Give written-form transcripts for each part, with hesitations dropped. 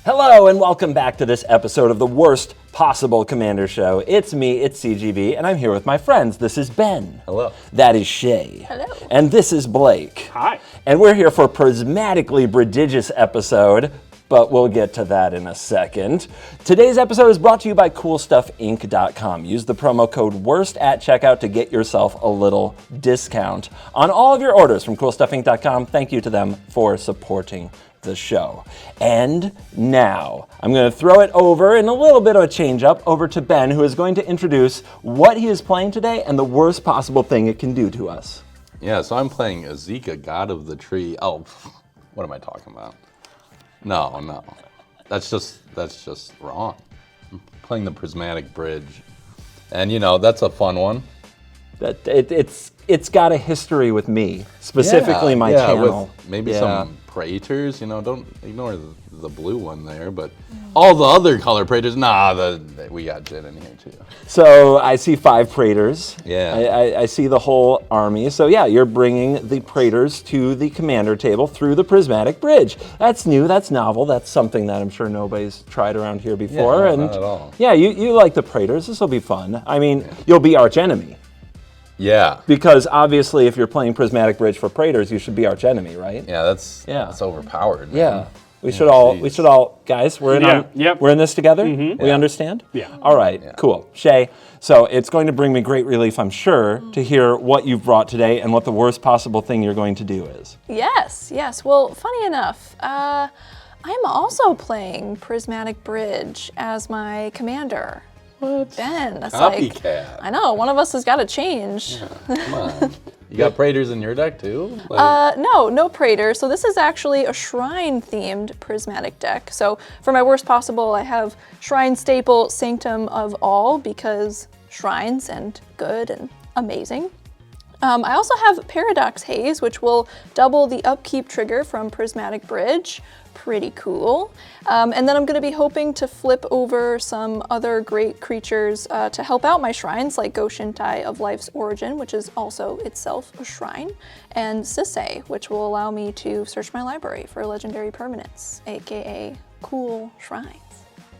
Hello and welcome back to this episode of the worst possible Commander Show. It's me, it's CGB, and I'm here with my friends. This is Ben. Hello. That is Shea. Hello. And this is Blake. Hi. And we're here for a prismatically prodigious episode, but we'll get to that in a second. Today's episode is brought to you by CoolStuffInc.com. Use the promo code WORST at checkout to get yourself a little discount on all of your orders from CoolStuffInc.com. Thank you to them for supporting the show. And now I'm going to throw it over in a little bit of a change up over to Ben, who is going to introduce what he is playing today and the worst possible thing it can do to us. Yeah, so I'm playing Esika, God of the Tree. Oh, what am I talking about? No. That's just wrong. I'm playing the Prismatic Bridge. And that's a fun one. That it's got a history with me, specifically my channel. With maybe some Praetors, don't ignore the blue one there, but all the other color Praetors, we got Jin in here too. So I see 5 Praetors. Yeah. I see the whole army. So yeah, you're bringing the Praetors to the commander table through the Prismatic Bridge. That's new, that's novel, that's something that I'm sure nobody's tried around here before. Yeah, not at all. Yeah, you like the Praetors, this will be fun. I mean, you'll be arch enemy. Yeah. Because obviously if you're playing Prismatic Bridge for Praetors, you should be arch enemy, right? Yeah, that's overpowered. Man. Yeah. We should all, guys, we're in we're in this together? Mm-hmm. We understand? Yeah. All right, cool. Shay, so it's going to bring me great relief, I'm sure, to hear what you've brought today and what the worst possible thing you're going to do is. Yes. Well, funny enough, I'm also playing Prismatic Bridge as my commander. What? Ben, that's Copycat. I know, one of us has got to change. Yeah, come on. You got Praetors in your deck too? No Praetor. So this is actually a shrine-themed prismatic deck. So for my worst possible, I have Shrine Staple Sanctum of All, because shrines and good and amazing. I also have Paradox Haze, which will double the upkeep trigger from Prismatic Bridge. Pretty cool. And then I'm going to be hoping to flip over some other great creatures to help out my shrines, like Goshintai of Life's Origin, which is also itself a shrine, and Sisei, which will allow me to search my library for legendary permanents, aka cool shrines.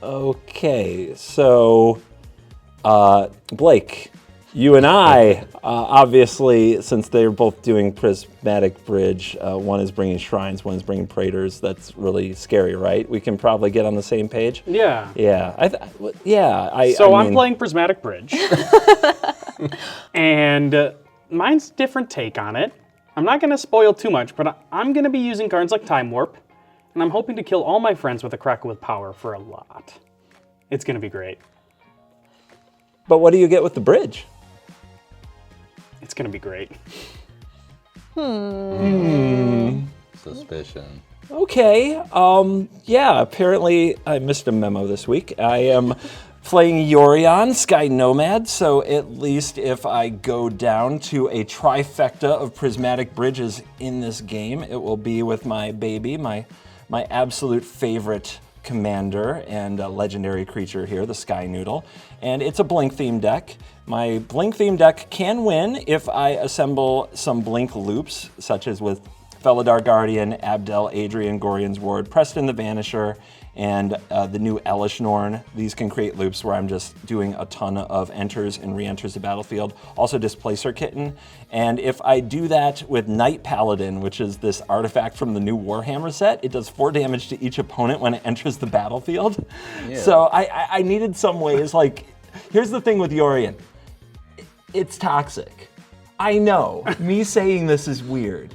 Okay, so Blake, you and I, obviously, since they're both doing Prismatic Bridge, one is bringing shrines, one is bringing Praetors. That's really scary, right? We can probably get on the same page. Yeah. Yeah. I'm playing Prismatic Bridge, and mine's a different take on it. I'm not going to spoil too much, but I'm going to be using cards like Time Warp, and I'm hoping to kill all my friends with a Crackle with Power for a lot. It's going to be great. But what do you get with the bridge? It's going to be great. Suspicion. Okay. Apparently I missed a memo this week. I am playing Yorion, Sky Nomad, so at least if I go down to a trifecta of prismatic bridges in this game, it will be with my baby, my absolute favorite commander and a legendary creature here, the Sky Noodle. And it's a Blink-themed deck. My Blink-themed deck can win if I assemble some Blink loops, such as with Felidar Guardian, Abdel, Adrian, Gorion's Ward, Preston the Vanisher, and the new Elish Norn. These can create loops where I'm just doing a ton of enters and re-enters the battlefield. Also Displacer Kitten. And if I do that with Night Paladin, which is this artifact from the new Warhammer set, it does 4 damage to each opponent when it enters the battlefield. Yeah. So I needed some ways, here's the thing with Yorion. It's toxic. I know, me saying this is weird.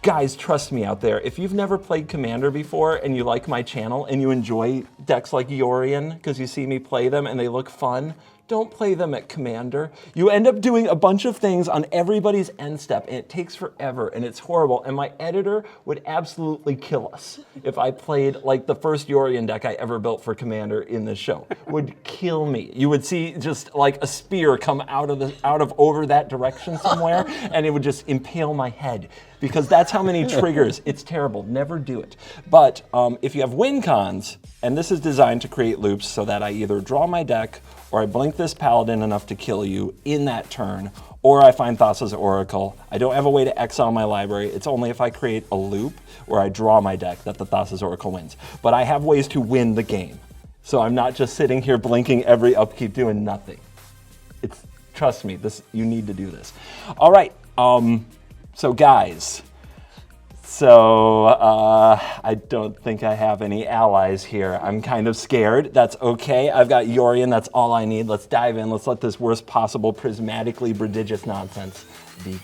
Guys, trust me out there, if you've never played Commander before and you like my channel and you enjoy decks like Yorion because you see me play them and they look fun, don't play them at Commander. You end up doing a bunch of things on everybody's end step and it takes forever and it's horrible, and my editor would absolutely kill us if I played like the first Yorion deck I ever built for Commander in this show. Would kill me. You would see just like a spear come out of over that direction somewhere and it would just impale my head, because that's how many triggers. It's terrible. Never do it. But if you have win cons And this is designed to create loops so that I either draw my deck, or I blink this paladin enough to kill you in that turn, or I find Thassa's Oracle. I don't have a way to exile my library. It's only if I create a loop where I draw my deck that the Thassa's Oracle wins. But I have ways to win the game. So I'm not just sitting here blinking every upkeep doing nothing. Trust me, you need to do this. All right, so guys, I don't think I have any allies here. I'm kind of scared. That's okay. I've got Yorion. That's all I need. Let's dive in. Let's let this worst possible prismatically prodigious nonsense begin.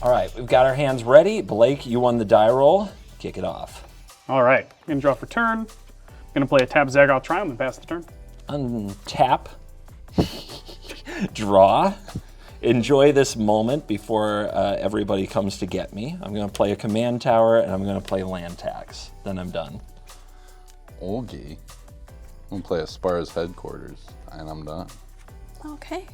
All right, we've got our hands ready. Blake, you won the die roll. Kick it off. All right, I'm gonna draw for turn. I'm gonna play a tap Zagoth Triumph and pass the turn. Untap. Draw. Enjoy this moment before everybody comes to get me. I'm gonna play a command tower and I'm gonna play land tax. Then I'm done. Okay. I'm gonna play a Spar's Headquarters and I'm done. Okay.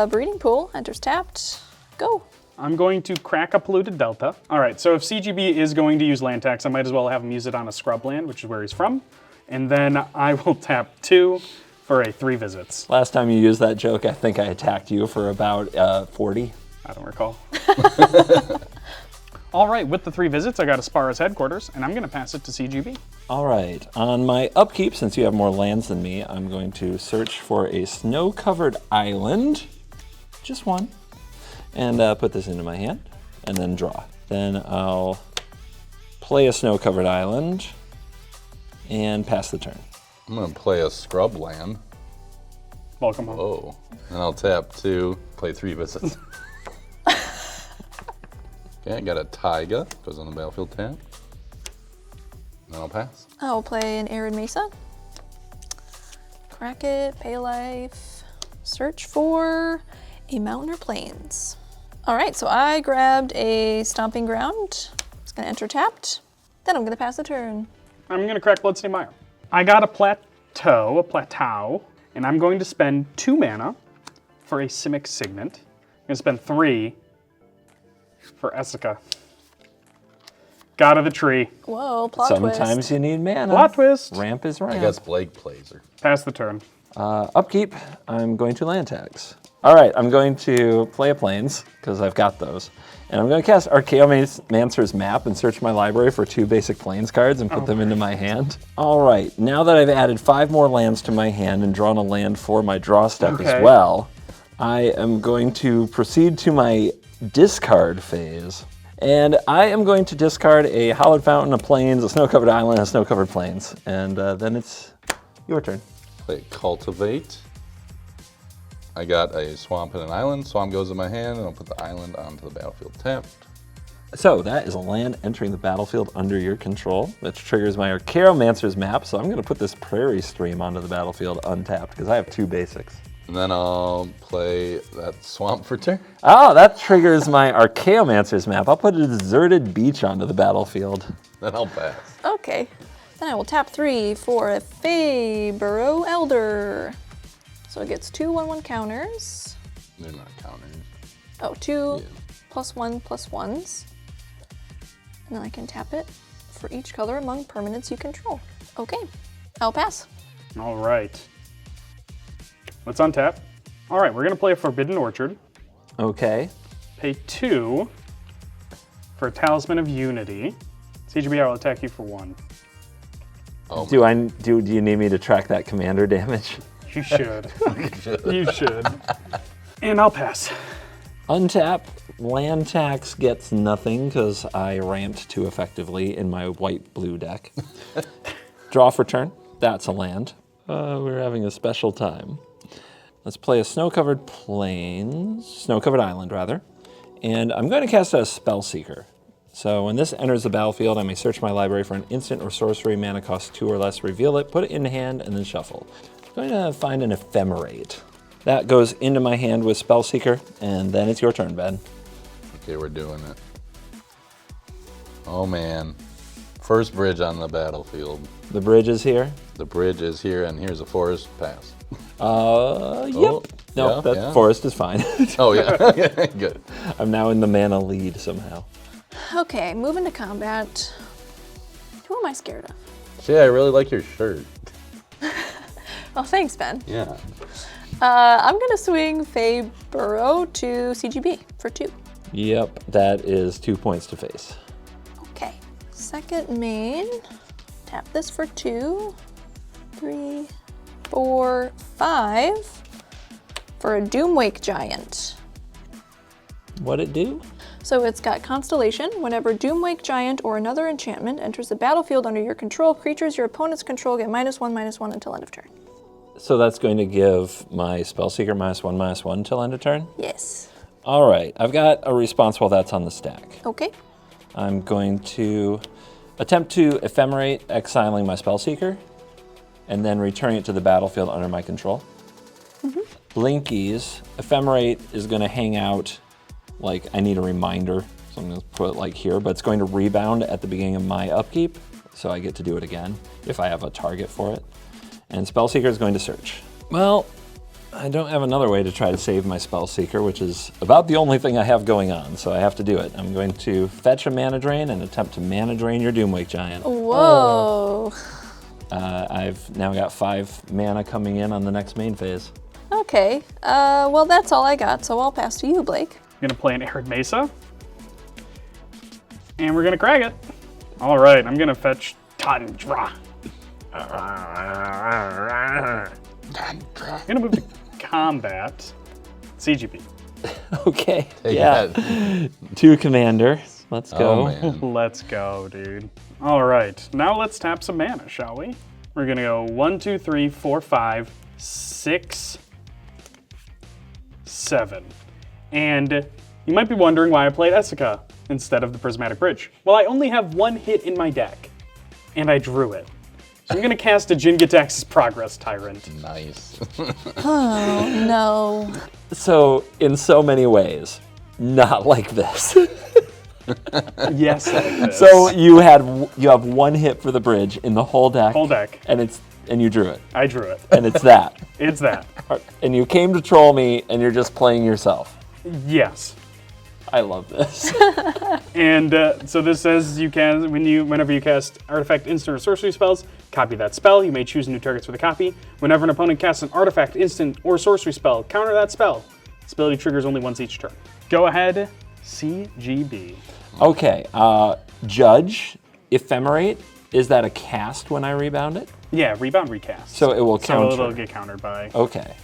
Breeding Pool enters tapped. Go. I'm going to crack a Polluted Delta. All right, so if CGB is going to use land tax, I might as well have him use it on a scrub land, which is where he's from. And then I will tap 2 for a 3 visits. Last time you used that joke, I think I attacked you for about 40. I don't recall. All right, with the 3 visits, I got a Spar's Headquarters, and I'm going to pass it to CGB. All right, on my upkeep, since you have more lands than me, I'm going to search for a snow-covered island, just one, and put this into my hand, and then draw. Then I'll play a snow-covered island and pass the turn. I'm gonna play a scrub land. Welcome home. Oh, and I'll tap 2, play 3 visits. Okay, I got a Taiga, goes on the battlefield tap. Then I'll pass. I'll play an Arid Mesa. Crack it, pay life. Search for a mountain or plains. All right, so I grabbed a Stomping Ground. It's gonna enter tapped. Then I'm gonna pass the turn. I'm gonna crack Bloodstained Mire. I got a plateau, and I'm going to spend 2 mana for a Simic Signet. I'm gonna spend 3 for Esika. God of the Tree. Whoa, plot twist. Sometimes you need mana. Plot twist. Ramp is ramp. I guess Blake plays her. Pass the turn. Upkeep, I'm going to land tax. All right, I'm going to play a plains, because I've got those. And I'm going to cast Archaeomancer's Map and search my library for 2 basic plains cards and put them into my hand. All right, now that I've added 5 more lands to my hand and drawn a land for my draw step as well, I am going to proceed to my discard phase. And I am going to discard a Hallowed Fountain, a Plains, a Snow-Covered Island, a Snow-Covered Plains. And then it's your turn. Play Cultivate. I got a Swamp and an Island. Swamp goes in my hand, and I'll put the island onto the battlefield tapped. So that is a land entering the battlefield under your control, which triggers my Archaeomancer's Map. So I'm going to put this Prairie Stream onto the battlefield untapped, because I have 2 basics. And then I'll play that Swamp for turn. Oh, that triggers my Archaeomancer's Map. I'll put a Deserted Beach onto the battlefield. Then I'll pass. Okay. Then I will tap 3 for a Fey-Burrow Elder. So it gets 2 1/1 counters. They're not counters. Oh, 2 Yeah. +1/+1s. And then I can tap it for each color among permanents you control. Okay, I'll pass. All right. Let's untap. All right, we're gonna play a Forbidden Orchard. Okay. Pay 2 for a Talisman of Unity. CGB, I will attack you for 1. Oh, Do you need me to track that commander damage? You should. You should. And I'll pass. Untap, land tax gets nothing because I ramped too effectively in my white-blue deck. Draw for turn, that's a land. We're having a special time. Let's play a snow-covered island rather. And I'm going to cast a Spellseeker. So when this enters the battlefield, I may search my library for an instant or sorcery, mana cost 2 or less, reveal it, put it in hand, and then shuffle. I'm going to find an Ephemerate. That goes into my hand with Spellseeker, and then it's your turn, Ben. Okay, we're doing it. Oh man. First bridge on the battlefield. The bridge is here. The bridge is here, and here's a forest pass. Yep. Oh, No, yeah, that yeah. forest is fine. Oh yeah, good. I'm now in the mana lead somehow. Okay, moving to combat. Who am I scared of? Shea, I really like your shirt. Well, thanks, Ben. Yeah. I'm gonna swing Faye Burrow to CGB for 2. Yep, that is 2 points to face. Okay, second main. Tap this for 2, 3, 4, 5 for a Doomwake Giant. What'd it do? So it's got Constellation. Whenever Doomwake Giant or another enchantment enters the battlefield under your control, creatures your opponents control get -1/-1 until end of turn. So that's going to give my Spellseeker -1/-1 until end of turn? Yes. All right, I've got a response while that's on the stack. Okay. I'm going to attempt to ephemerate, exiling my Spellseeker, and then returning it to the battlefield under my control. Blinkies, ephemerate is going to hang out, like I need a reminder, so I'm going to put it like here, but it's going to rebound at the beginning of my upkeep, so I get to do it again if I have a target for it. And Spellseeker is going to search. Well, I don't have another way to try to save my Spellseeker, which is about the only thing I have going on, so I have to do it. I'm going to fetch a mana drain and attempt to mana drain your Doomwake Giant. Whoa. I've now got 5 mana coming in on the next main phase. Okay. Well, that's all I got, so I'll pass to you, Blake. I'm gonna play an Arid Mesa. And we're gonna crag it. All right, I'm gonna fetch Tundra. I'm gonna move to combat. CGP. Okay, Take yeah. that. 2 commander. Let's go. Oh man. Let's go, dude. All right, now let's tap some mana, shall we? We're gonna go 1, 2, 3, 4, 5, 6, 7. And you might be wondering why I played Esika instead of the Prismatic Bridge. Well, I only have 1 hit in my deck, and I drew it. So I'm gonna cast a Jin-Gitaxi's Progress Tyrant. Nice. Oh, no. So, in so many ways, not like this. Yes, like this. So you have 1 hit for the bridge in the whole deck. Whole deck. And you drew it. I drew it. And it's that. It's that. And you came to troll me and you're just playing yourself. Yes. I love this. And so this says you can, whenever you cast artifact, instant, or sorcery spells, copy that spell. You may choose new targets for the copy. Whenever an opponent casts an artifact, instant, or sorcery spell, counter that spell. This ability triggers only once each turn. Go ahead, CGB. Okay, Judge, Ephemerate, is that a cast when I rebound it? Yeah, rebound recast. So it will counter. So it'll get countered by. Okay.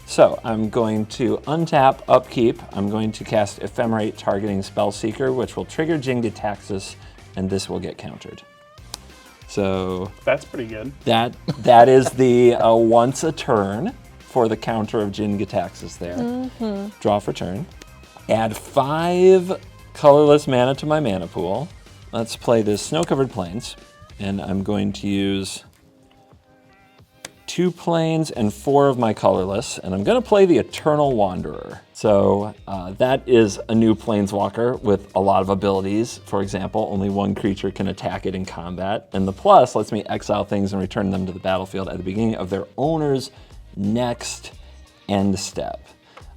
So I'm going to untap Upkeep. I'm going to cast Ephemerate targeting Spellseeker, which will trigger Jin-Gitaxias, and this will get countered. So That's pretty good. that is the once a turn for the counter of Jin-Gitaxias there. Draw for turn. Add 5 colorless mana to my mana pool. Let's play this Snow-Covered Plains, and I'm going to use 2 plains and 4 of my colorless, and I'm going to play the Eternal Wanderer. So that is a new planeswalker with a lot of abilities. For example, only 1 creature can attack it in combat, and the plus lets me exile things and return them to the battlefield at the beginning of their owner's next end step.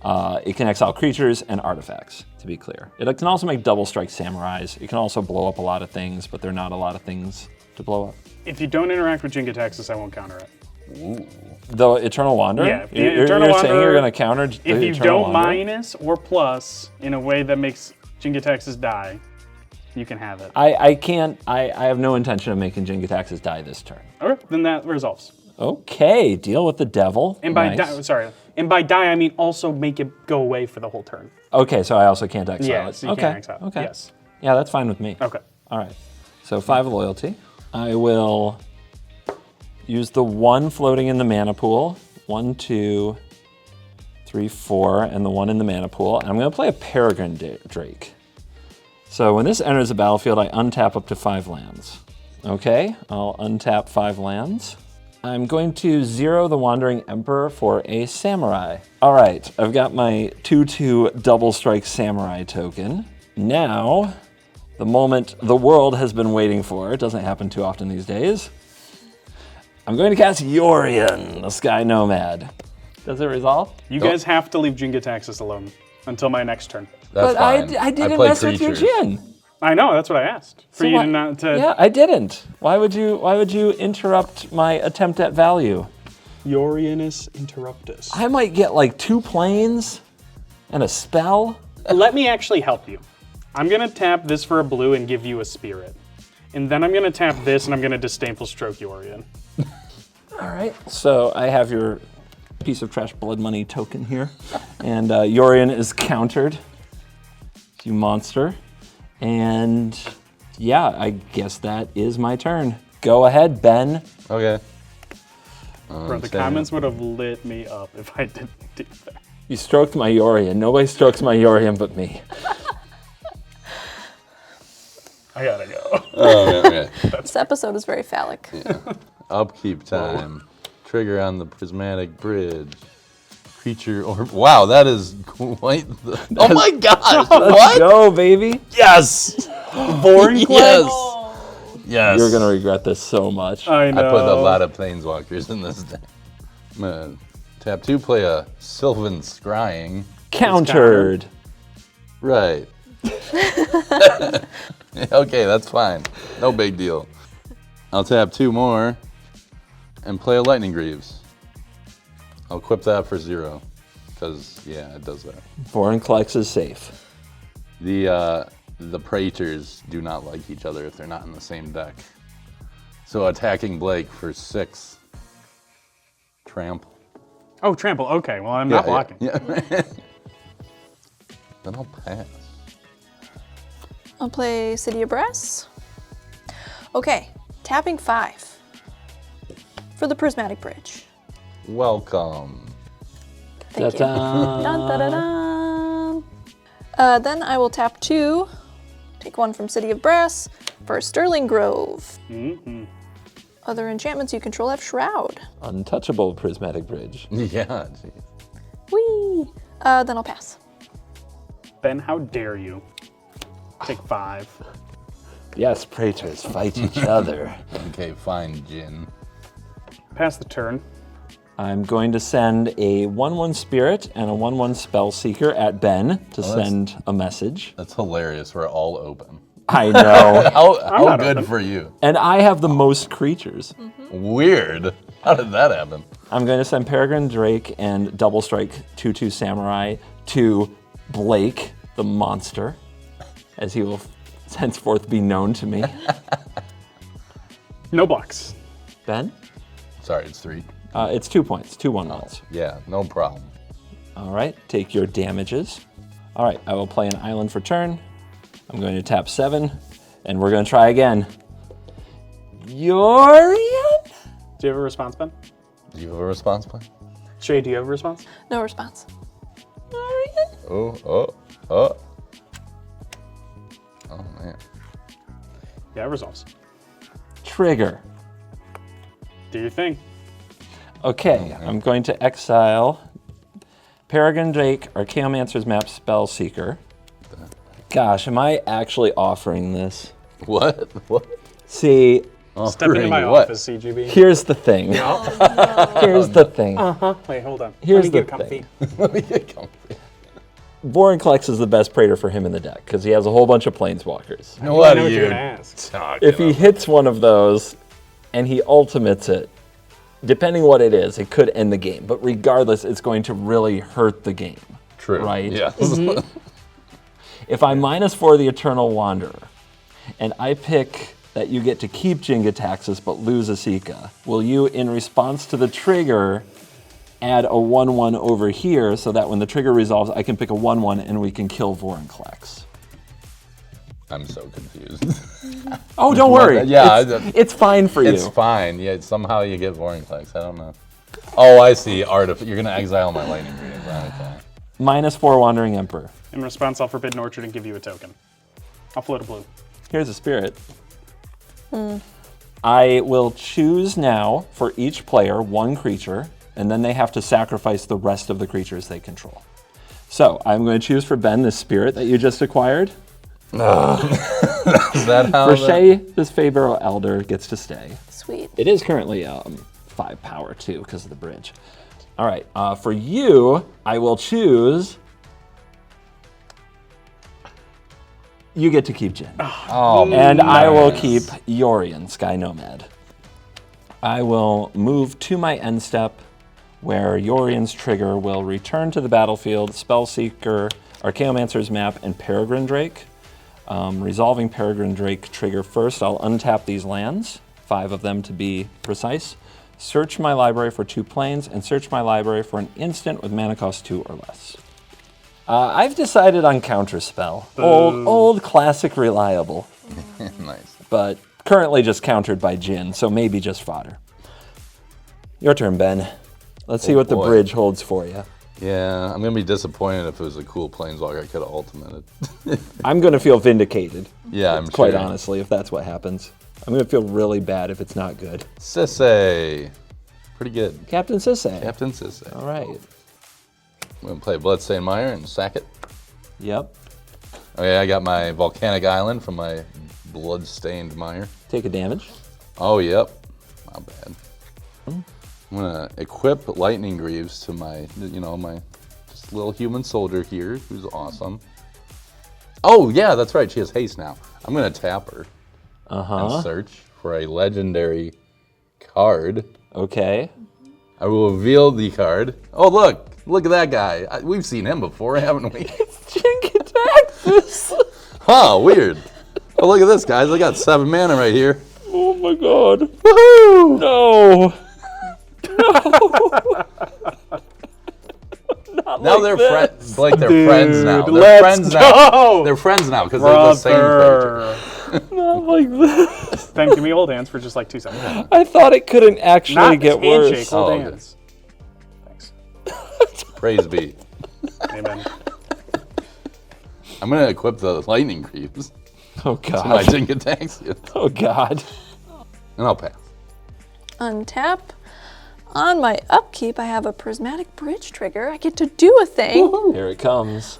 It can exile creatures and artifacts, to be clear. It can also make double strike samurais. It can also blow up a lot of things, but there are not a lot of things to blow up. If you don't interact with Jin-Gitaxias, I won't counter it. Ooh. The Eternal Wanderer? Yeah, the You're Eternal saying Wanderer, you're going to counter the If you Eternal don't Wanderer? minus or plus in a way that makes Jin-Gitaxias die, you can have it. I can't, I have no intention of making Jin-Gitaxias die this turn. Okay, then that resolves. Okay, deal with the devil. And by Nice. and by die I mean also make it go away for the whole turn. Okay, so I also can't exile Yeah, it. so you okay. can't exile. Okay. Yes. Yeah, that's fine with me. Okay. All right. So 5 loyalty. I will use the 1 floating in the mana pool. 1, 2, 3, 4, and the 1 in the mana pool. And I'm going to play a Peregrine Drake. So when this enters the battlefield, I untap up to 5 lands. Okay, I'll untap 5 lands. I'm going to 0 the Wandering Emperor for a Samurai. All right, I've got my 2/2 double strike Samurai token. now, the moment the world has been waiting for. It doesn't happen too often these days. I'm going to cast Yorion, the Sky Nomad. Does it resolve? You guys have to leave Jingataxis alone until my next turn. That's But fine. I didn't play mess with your creatures. Jin. I know, that's what I asked. For So you why- to not to... Yeah, I didn't. Why would you interrupt my attempt at value? Yorionus Interruptus. I might get like 2 planes and a spell. Let me actually help you. I'm going to tap this for a blue and give you a spirit. And then I'm going to tap this and I'm going to Disdainful Stroke Yorion. All right. So I have your piece of trash blood money token here. And Yorion is countered. You monster. And yeah, I guess that is my turn. Go ahead, Ben. Okay. Bro, the comments would have lit me up if I didn't do that. You stroked my Yorion. Nobody strokes my Yorion but me. I gotta go. Okay. This episode is very phallic. Upkeep time. Trigger on the prismatic bridge. Creature or wow, that is quite the. Oh my god! What? Go, baby. Yes. Boring Yes. Yes. You're gonna regret this so much. I know. I put a lot of planeswalkers in this deck. I'm gonna tap 2, play a Sylvan Scrying. Countered. Right. Okay, that's fine. No big deal. I'll tap 2 more and play a Lightning Greaves. I'll equip that for 0, because yeah, it does that. Vorinclex is safe. The Praetors do not like each other if they're not in the same deck. So attacking Blake for 6. Trample. Oh, trample. Okay, well, I'm not blocking. Yeah. Then I'll pass. I'll play City of Brass. Okay, tapping 5 for the Prismatic Bridge. Welcome. Thank you. Ta-ta. Dun, da, da, dun. Then I will tap 2, take 1 from City of Brass for Sterling Grove. Other enchantments you control have Shroud. Untouchable Prismatic Bridge. Yeah, geez. Whee! Then I'll pass. Ben, how dare you? Take 5. Yes, Praetors fight each other. Okay, fine, Jin. Pass the turn. I'm going to send a 1/1 Spirit and a 1/1 Spell Seeker at Ben to send a message. That's hilarious. We're all open. I know. How not good open. for you. And I have the most creatures. Weird. How did that happen? I'm going to send Peregrine Drake and Double Strike 2/2 Samurai to Blake, the monster, as he will henceforth be known to me. No blocks. Ben? Sorry, it's 3. It's 2 points, 2 1/1s. Yeah, no problem. All right, take your damages. All right, I will play an island for turn. I'm going to tap 7, and we're going to try again. Yorion? Do you have a response, Ben? Do you have a response plan? Shea, do you have a response? No response. Yorion? Oh man. Yeah, it resolves. Trigger. Do your thing. Okay, I'm going to exile Peregrine Drake, Archaeomancer's Map Spellseeker. Gosh, am I actually offering this? What? What? See, Step into my what? office, CGB. here's the thing. Here's the thing. Wait, hold on. Here's Let me the get comfy. Let me get comfy. Vorinclex is the best Praetor for him in the deck because he has a whole bunch of Planeswalkers. What I know are what you're you gonna ask. talking If he hits one of those and he ultimates it, depending what it is, it could end the game. But regardless, it's going to really hurt the game. True. Right? Yes. If I -4 the Eternal Wanderer, and I pick that you get to keep Jingataxis but lose Esika, will you, in response to the trigger, add a 1/1 over here so that when the trigger resolves, I can pick a 1/1 and we can kill Vorinclex? I'm so confused. Oh, don't worry. Yeah, it's fine for you. It's fine. Yeah, somehow you get Vorinclex. I don't know. Oh, I see. You're gonna exile my Lightning Greaves. Okay. -4 Wandering Emperor. In response, I'll Forbidden Orchard and give you a token. I'll float a blue. Here's a spirit. I will choose now for each player 1 creature, and then they have to sacrifice the rest of the creatures they control. So I'm going to choose for Ben the spirit that you just acquired. Is that how? For Shea, this Fabro Elder gets to stay. Sweet. It is currently 5 power too because of the bridge. All right, for you, I will choose. You get to keep Jin. Oh, And I will keep Yorion, Sky Nomad. I will move to my end step, where Yorion's trigger will return to the battlefield, Spellseeker, Archaeomancer's Map, and Peregrine Drake. Resolving Peregrine Drake trigger first, I'll untap these lands, 5 of them to be precise. Search my library for 2 planes, and search my library for an instant with mana cost 2 or less. I've decided on Counterspell. Old classic reliable. Nice. But currently just countered by Jin, so maybe just fodder. Your turn, Ben. Let's see what the boy. bridge holds for you. Yeah, I'm gonna be disappointed if it was a cool planeswalker I could have ultimated. I'm going to feel vindicated. Yeah, I'm Quite sure. honestly, if that's what happens. I'm going to feel really bad if it's not good. Sisse. Pretty good. Captain Sisse. Captain Sisse. All right. I'm gonna play Bloodstained Mire and sack it. Yep. Okay, I got my Volcanic Island from my Bloodstained Mire. Take a damage. Oh, yep. Not bad. I'm gonna equip Lightning Greaves to my, my just little human soldier here, who's awesome. Oh, yeah, that's right. She has haste now. I'm gonna tap her and search for a legendary card. Okay. I will reveal the card. Oh, look at that guy. We've seen him before, haven't we? Jinkataxis. Huh, weird. Oh, look at this, guys. I got 7 mana right here. Oh my god. Woohoo! No. Not Now like they're this. friends. Like they're friends now. They're let's friends go. now. They're friends now because they're the same creature. Brother. Not like this. Then give me hold hands for just like 2 seconds. I thought it couldn't actually Not get handshake, worse. hold Oh, okay. hands. Thanks. Praise be. Amen. I'm gonna equip the Lightning Greaves Oh to my god. Jinkataxis. Oh god. And I'll pass. Untap. On my upkeep, I have a Prismatic Bridge trigger. I get to do a thing. Here it comes.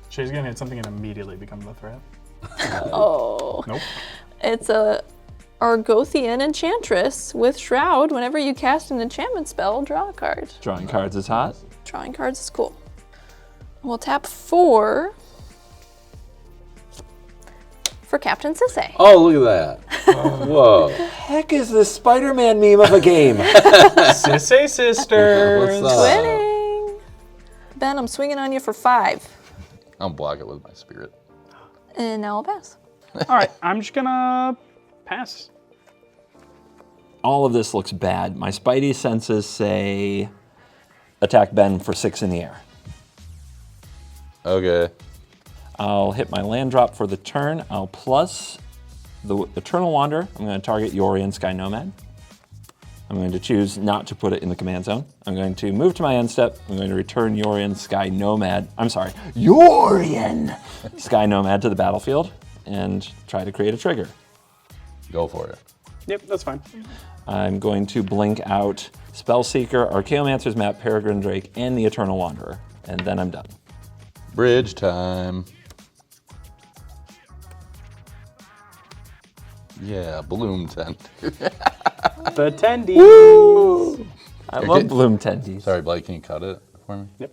Shea's gonna hit something and immediately becomes a threat. Oh. Nope. It's a Argothian Enchantress with Shroud. Whenever you cast an enchantment spell, draw a card. Drawing cards is hot. Drawing cards is cool. We'll tap 4 for Captain Sisse. Oh, look at that. Whoa. Heck is this Spider-Man meme of a game? Sisse sisters. What's up? Winning! Ben, I'm swinging on you for 5. I'll block it with my spirit. And now I'll pass. All right, I'm just gonna pass. All of this looks bad. My spidey senses say attack Ben for 6 in the air. Okay. I'll hit my land drop for the turn. I'll plus the Eternal Wander. I'm going to target Yorion, Sky Nomad. I'm going to choose not to put it in the command zone. I'm going to move to my end step. I'm going to return Yorion, Sky Nomad. I'm sorry, Yorion, Sky Nomad to the battlefield and try to create a trigger. Go for it. Yep, that's fine. I'm going to blink out Spellseeker, Archaeomancer's Map, Peregrine Drake, and the Eternal Wanderer, and then I'm done. Bridge time. Yeah, Bloom Tent. The tendies. I love Bloom Tendies. Sorry, Blake, can you cut it for me? Yep.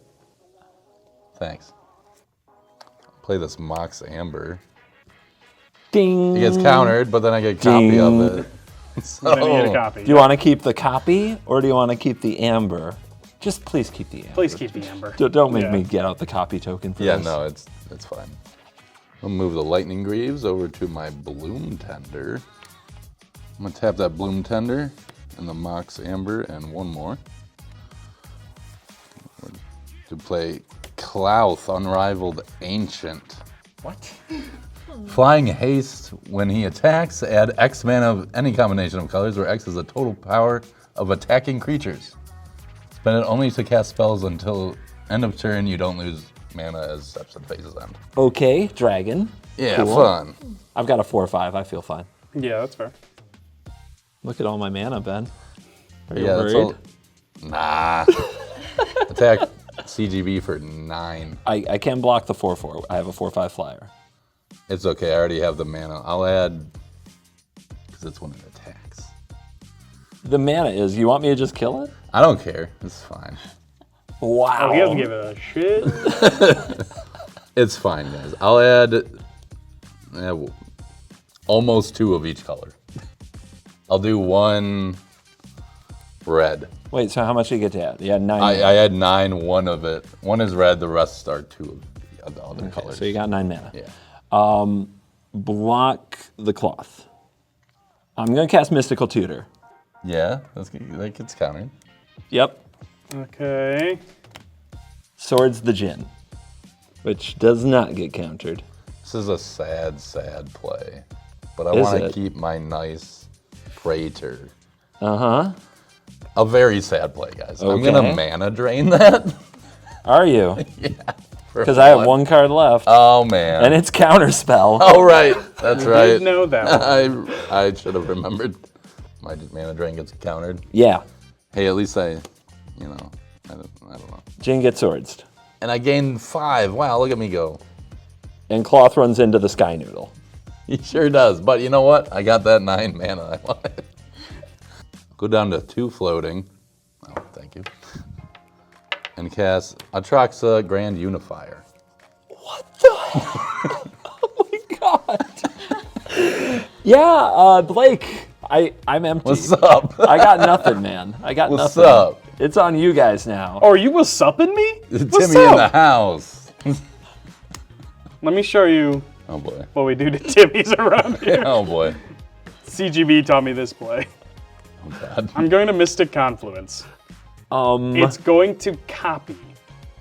Thanks. Play this Mox Amber. Ding. It gets countered, but then I get a copy of Ding. it. Then you get a So, copy. Do you want to keep the copy or do you want to keep the amber? Just please keep the amber. Please keep the amber. Don't make Yeah. me get out the copy token for yeah, this. no, it's fine. I'll move the Lightning Greaves over to my Bloom Tender. I'm gonna tap that Bloom Tender and the Mox Amber and one more. To play Clouth, Unrivaled Ancient. What? Flying Haste, when he attacks, add X mana of any combination of colors where X is the total power of attacking creatures. Spend it only to cast spells until end of turn. You don't lose mana as steps and phases end. Okay, dragon. Yeah, Cool. fun. I've got a 4/5. I feel fine. Yeah, that's fair. Look at all my mana, Ben. Are you Yeah, that's worried? all. Nah. Attack CGB for 9. I can block the 4/4. I have a 4/5 flyer. It's okay. I already have the mana. I'll add because it's when it attacks. The mana is. You want me to just kill it? I don't care. It's fine. Wow. Oh, he doesn't give a shit. It's fine, guys. I'll add almost 2 of each color. I'll do 1 red. Wait, so how much do you get to add? Yeah, 9. I had 9, 1 of it. 1 is red, the rest are 2 of the other colors. So you got 9 mana. Yeah. Block the cloth. I'm going to cast Mystical Tutor. Yeah, that gets counted. Yep. Okay. Swords the Djinn, which does not get countered. This is a sad, sad play. But I Is want to it? keep my nice Praetor. Uh-huh. A very sad play, guys. I'm Okay. going to mana drain that. Are you? Yeah. Because I have 1 card left. Oh, man. And it's Counterspell. Oh, right. That's I right. did know that one. I should have remembered. My mana drain gets countered. Yeah. Hey, at least I don't know. Djinn gets swords. And I gained 5. Wow, look at me go. And Cloth runs into the Sky Noodle. He sure does. But you know what? I got that 9 mana I wanted. Go down to 2 floating. Oh, thank you. And cast Atraxa Grand Unifier. What the heck? Oh my god. Yeah, Blake, I'm empty. What's up? I got nothing, man. I got What's nothing. up? It's on you guys now. Oh, are you was supping me? Timmy What's in the up? house. Let me show you Oh boy. what we do to Timmy's around here. Oh boy. CGB taught me this play. Oh god. I'm going to Mystic Confluence. It's going to copy.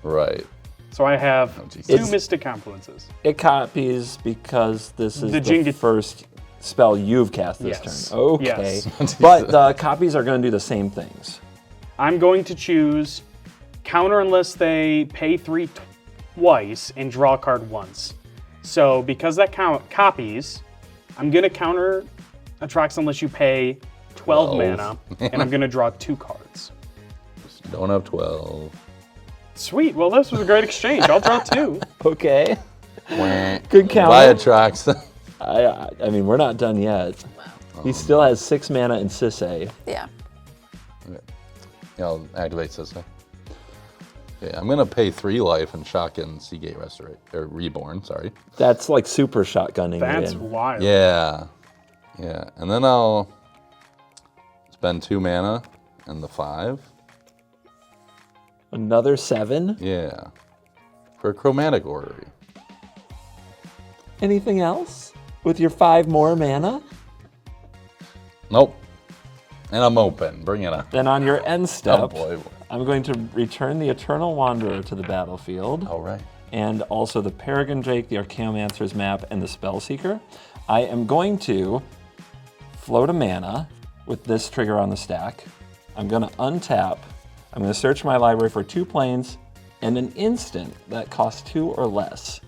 Right. So I have Jesus. 2 Mystic Confluences. It copies because this is The the Djinn get- first spell you've cast this Yes. turn. Okay. Yes. But the copies are going to do the same things. I'm going to choose counter unless they pay 3 twice and draw a card once. So because that copies, I'm going to counter Atraxa unless you pay 12 mana, and I'm going to draw 2 cards. Don't have 12. Sweet. Well, this was a great exchange. I'll draw 2. Okay. Wah. Good counter. Buy Atraxa. I mean, we're not done yet. He still has 6 mana in Sisay. Yeah. Yeah, I'll activate Sisay. Okay, I'm gonna pay 3 life and shotgun Seagate Reborn, sorry. That's like super shotgunning That's it in. wild. Yeah. Yeah. And then I'll spend 2 mana and the 5. Another 7. Yeah. For Chromatic Orrery. Anything else? With your 5 more mana? Nope. And I'm open. Bring it on. Then on your end step, Oh boy. I'm going to return the Eternal Wanderer to the battlefield. All right. And also the Peregrine Drake, the Archaeomancer's Map, and the Spellseeker. I am going to float a mana with this trigger on the stack. I'm going to untap. I'm going to search my library for 2 planes and an instant that costs 2 or less.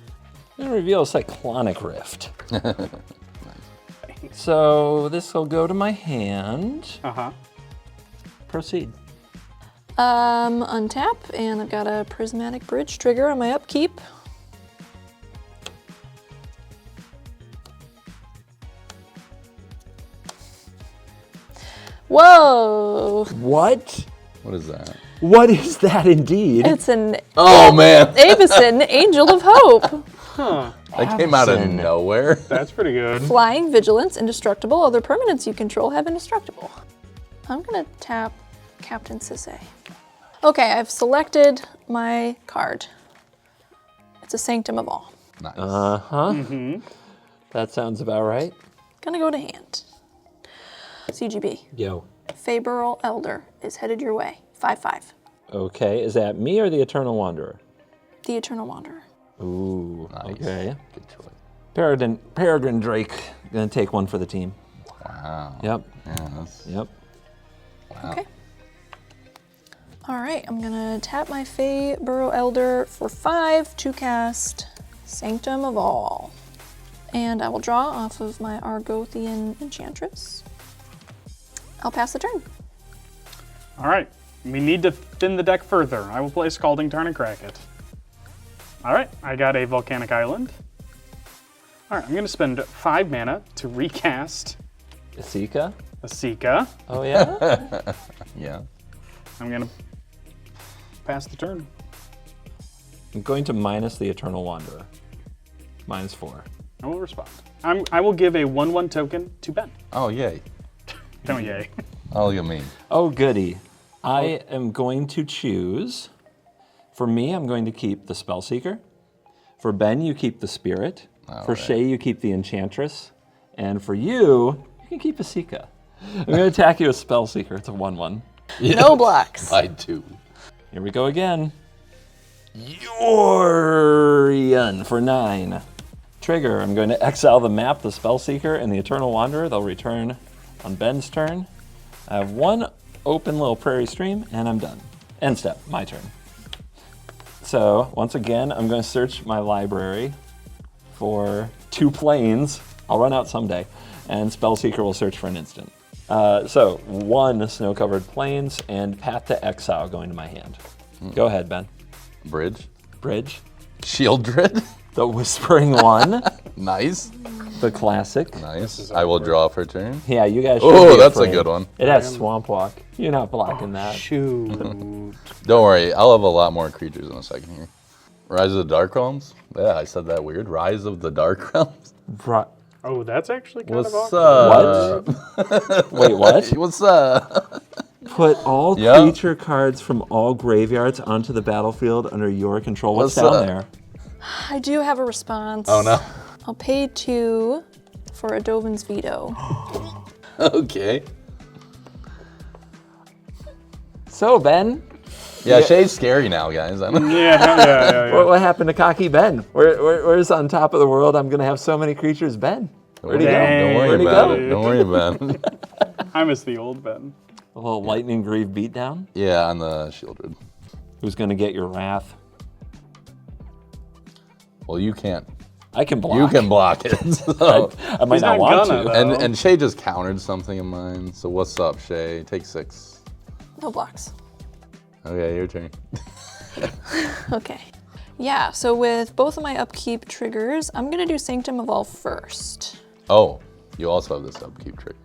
I'm going to reveal a Cyclonic Rift. So this will go to my hand. Uh-huh. Proceed. Untap, and I've got a Prismatic Bridge trigger on my upkeep. Whoa! What? What is that? What is that indeed? It's an Oh man. Avison, Angel of Hope. Huh. That came out of Avison. nowhere. That's pretty good. Flying, Vigilance, Indestructible. Other permanents you control have Indestructible. I'm gonna tap Captain Sisay. Okay, I've selected my card. It's a Sanctum of All. Nice. Uh-huh. That sounds about right. Gonna go to hand. CGB. Yo. Faeburl Elder is headed your way. 5/5. Okay, is that me or the Eternal Wanderer? The Eternal Wanderer. Ooh, Nice. okay. Good choice. Peregrine Drake, gonna take one for the team. Wow. Yep, Yeah, that's, yep. wow. Okay. All right, I'm gonna tap my Faeburl Elder for 5 to cast Sanctum of All. And I will draw off of my Argothian Enchantress. I'll pass the turn. All right. We need to thin the deck further. I will play Scalding Tarn and crack it. All right, I got a Volcanic Island. All right, I'm gonna spend 5 mana to recast Esika? Esika. Oh, yeah? Yeah. I'm gonna pass the turn. I'm going to minus the Eternal Wanderer. -4. I will respond. I will give a 1/1 token to Ben. Oh, yay. Don't yay. Oh, look at me. Oh, goody. I am going to choose, for me, I'm going to keep the Spellseeker. For Ben, you keep the Spirit. For Shea, you keep the Enchantress. And for you can keep Esika. I'm going to attack you with Spellseeker. It's a 1/1. Yeah. No blocks. I do. Here we go again. Yorion for 9. Trigger, I'm going to exile the map, the Spellseeker, and the Eternal Wanderer. They'll return on Ben's turn. I have 1 open little prairie stream, and I'm done. End step, my turn. So, once again, I'm going to search my library for 2 planes. I'll run out someday. And Spellseeker will search for an instant. So, 1 snow-covered plains and Path to Exile going to my hand. Go ahead, Ben. Bridge. Bridge. Shieldred. The Whispering One. Nice. The classic. Nice. I will draw for turn. Yeah, you guys should Oh, be that's a afraid. good one. It has Swamp Walk. You're not blocking that. Shoot. Don't worry, I'll have a lot more creatures in a second here. Rise of the Dark Realms? Yeah, I said that weird. Rise of the Dark Realms? Oh, that's actually kind What's of up? What? Wait, what? What's up? Put all Yep. creature cards from all graveyards onto the battlefield under your control. What's What's down up? there? I do have a response. Oh, no. I'll pay 2 for a Dovin's Veto. Okay. So, Ben, Yeah, Shea's scary now, guys. I don't Yeah. what happened to Cocky Ben? Where's on top of the world? I'm going to have so many creatures, Ben. Where'd he go? Don't worry Where'd he about go? it. Don't worry about it. I miss the old Ben. A little lightning grieve beatdown. Yeah, on the Shieldred. Who's going to get your wrath? Well, you can't. I can block. You can block it. So. I might He's not not want gonna, to. though. And Shea just countered something of mine. So what's up, Shea? Take 6. No blocks. Okay, your turn. Okay. Yeah, so with both of my upkeep triggers, I'm gonna do Sanctum of All first. Oh, you also have this upkeep trick.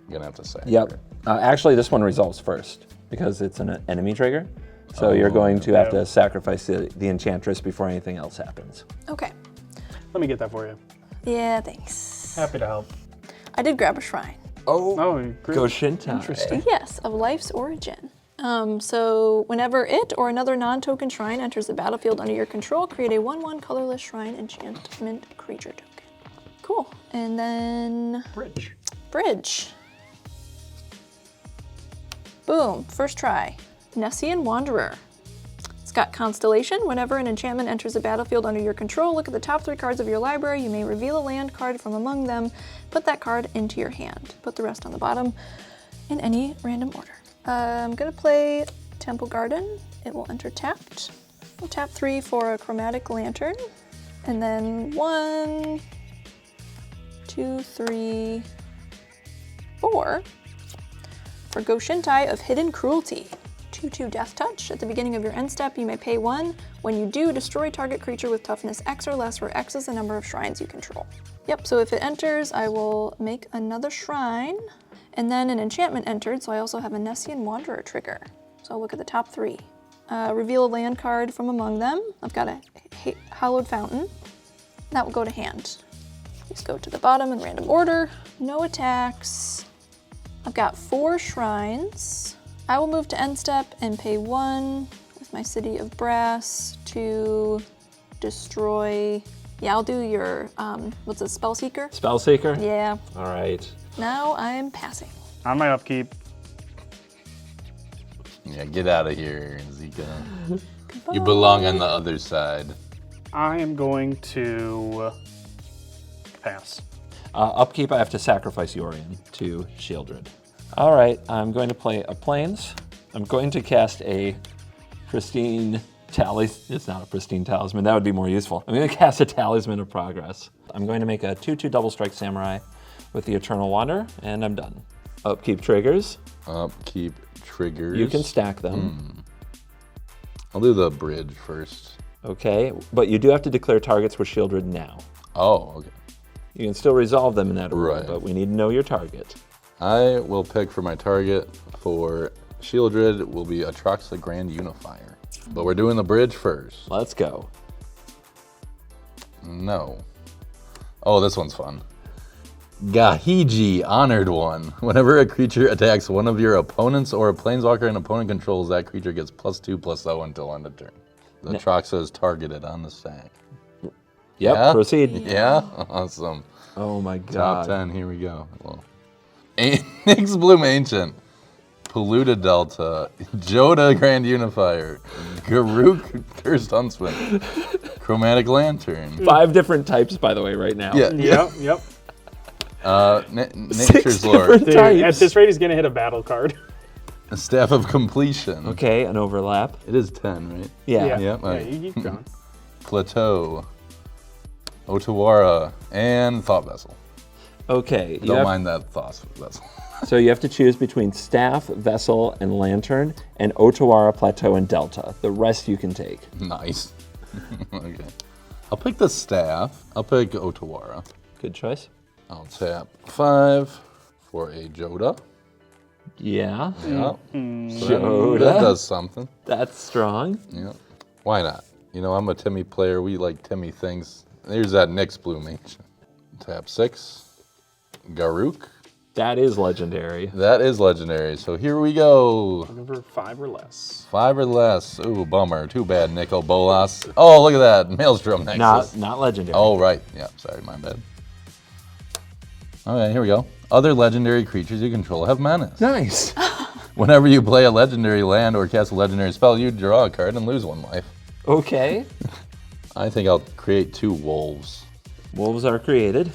You're gonna have to say. Yep. Actually, this one resolves first because it's an enemy trigger. So you're going to have to sacrifice the Enchantress before anything else happens. Okay. Let me get that for you. Yeah, thanks. Happy to help. I did grab a shrine. Oh, great. Go Shintai. Interesting. Yes, of Life's Origin. So whenever it or another non-token shrine enters the battlefield under your control, create a 1/1 colorless shrine enchantment creature token. Cool. And then Bridge. Boom, first try. Nessian Wanderer. It's got Constellation. Whenever an enchantment enters the battlefield under your control, look at the top 3 cards of your library. You may reveal a land card from among them. Put that card into your hand. Put the rest on the bottom in any random order. I'm gonna play Temple Garden. It will enter tapped. We'll tap 3 for a Chromatic Lantern. And then 1, 2, 3, 4 for Goshintai of Hidden Cruelty. 2/2 Death Touch. At the beginning of your end step, you may pay 1. When you do, destroy target creature with toughness X or less, where X is the number of shrines you control. Yep, so if it enters, I will make another shrine, and then an enchantment entered, so I also have a Nessian Wanderer trigger. So I'll look at the top 3. Reveal a land card from among them. I've got a Hallowed Fountain. That will go to hand. Just go to the bottom in random order. No attacks. I've got 4 shrines. I will move to end step and pay 1 with my City of Brass to destroy. Yeah, I'll do your, what's it, Spellseeker? Spellseeker? Yeah. All right. Now I'm passing. On my upkeep. Yeah, get out of here, Zika. You belong on the other side. I am going to pass. Upkeep, I have to sacrifice Yorion to Shieldred. All right, I'm going to play a Plains. I'm going to cast a Pristine Talisman. It's not a Pristine Talisman. That would be more useful. I'm going to cast a Talisman of Progress. I'm going to make a 2/2 Double Strike Samurai with the Eternal Wanderer, and I'm done. Upkeep triggers. Upkeep triggers. You can stack them. I'll do the bridge first. Okay, but you do have to declare targets with Shieldred now. Oh, okay. You can still resolve them in that order, Right. but we need to know your target. I will pick for my target for Shieldred will be Atraxa Grand Unifier. But we're doing the bridge first. Let's go. No. Oh, this one's fun. Gahiji, Honored One. Whenever a creature attacks one of your opponents or a planeswalker an opponent controls, that creature gets +2/+0 until end of turn. The Atraxa is targeted on the stack. Yep, Yeah? proceed. Yeah? Awesome. Oh my Top god. 10, here we go. Well, Nyx Bloom Ancient, Polluted Delta, Joda Grand Unifier, Garruk Cursed Huntsman, Chromatic Lantern. 5 different types, by the way, right now. Yeah. Yep. Nature's Lord, different Dude, types. at this rate, he's gonna hit a battle card. Staff of Completion. Okay, an overlap. It is 10, right? Yeah. Yep, Yeah, alright. you keep going. Plateau, Otawara, and Thought Vessel. Okay. Don't mind that Thought Vessel. So you have to choose between Staff, Vessel, and Lantern, and Otawara, Plateau, and Delta. The rest you can take. Nice. Okay. I'll pick the Staff. I'll pick Otawara. Good choice. I'll tap 5 for a Joda. Yeah. Yeah. Joda. That does something. That's strong. Yeah. Why not? You know, I'm a Timmy player. We like Timmy things. There's that Nyx Bloom Ancient. Tap 6. Garruk. That is legendary. That is legendary. So here we go. Looking for 5 or less. 5 or less. Ooh, bummer. Too bad, Nicol Bolas. Oh, look at that. Maelstrom Nexus. Not legendary. Oh, right. Yeah, sorry, my bad. Okay, here we go. Other legendary creatures you control have menace. Nice. Whenever you play a legendary land or cast a legendary spell, you draw a card and lose 1 life. Okay. I think I'll create 2 wolves. Wolves are created.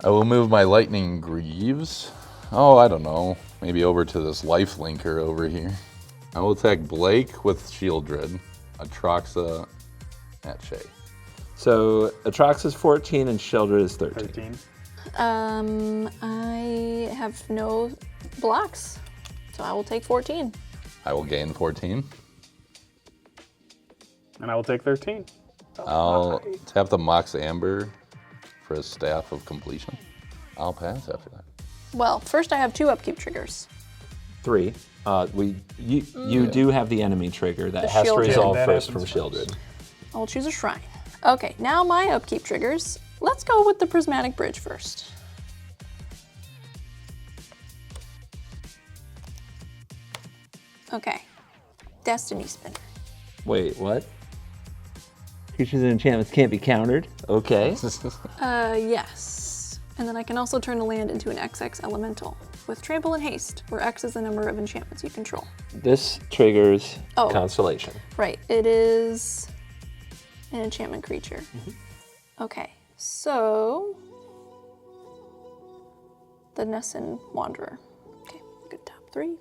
I will move my Lightning Greaves. Oh, I don't know. Maybe over to this Life Linker over here. I will attack Blake with Shieldred. Atraxa at Shea. So Atrax is 14 and Shieldred is 13. 13. I have no blocks, so I will take 14. I will gain 14. And I will take 13. I'll tap the Mox Amber for a Staff of Completion. I'll pass after that. Well, first I have 2 upkeep triggers. 3. You do have the enemy trigger that The has to Shieldred. resolve That first from happens Shieldred. I will choose a shrine. Okay, now my upkeep triggers. Let's go with the Prismatic Bridge first. Okay, Destiny Spinner. Wait, what? Creatures and enchantments can't be countered. Okay. Yes. And then I can also turn a land into an XX elemental with trample and haste, where X is the number of enchantments you control. This triggers Oh. Constellation. Right, it is an enchantment creature. Okay, so the Nessun Wanderer. Okay, good top 3.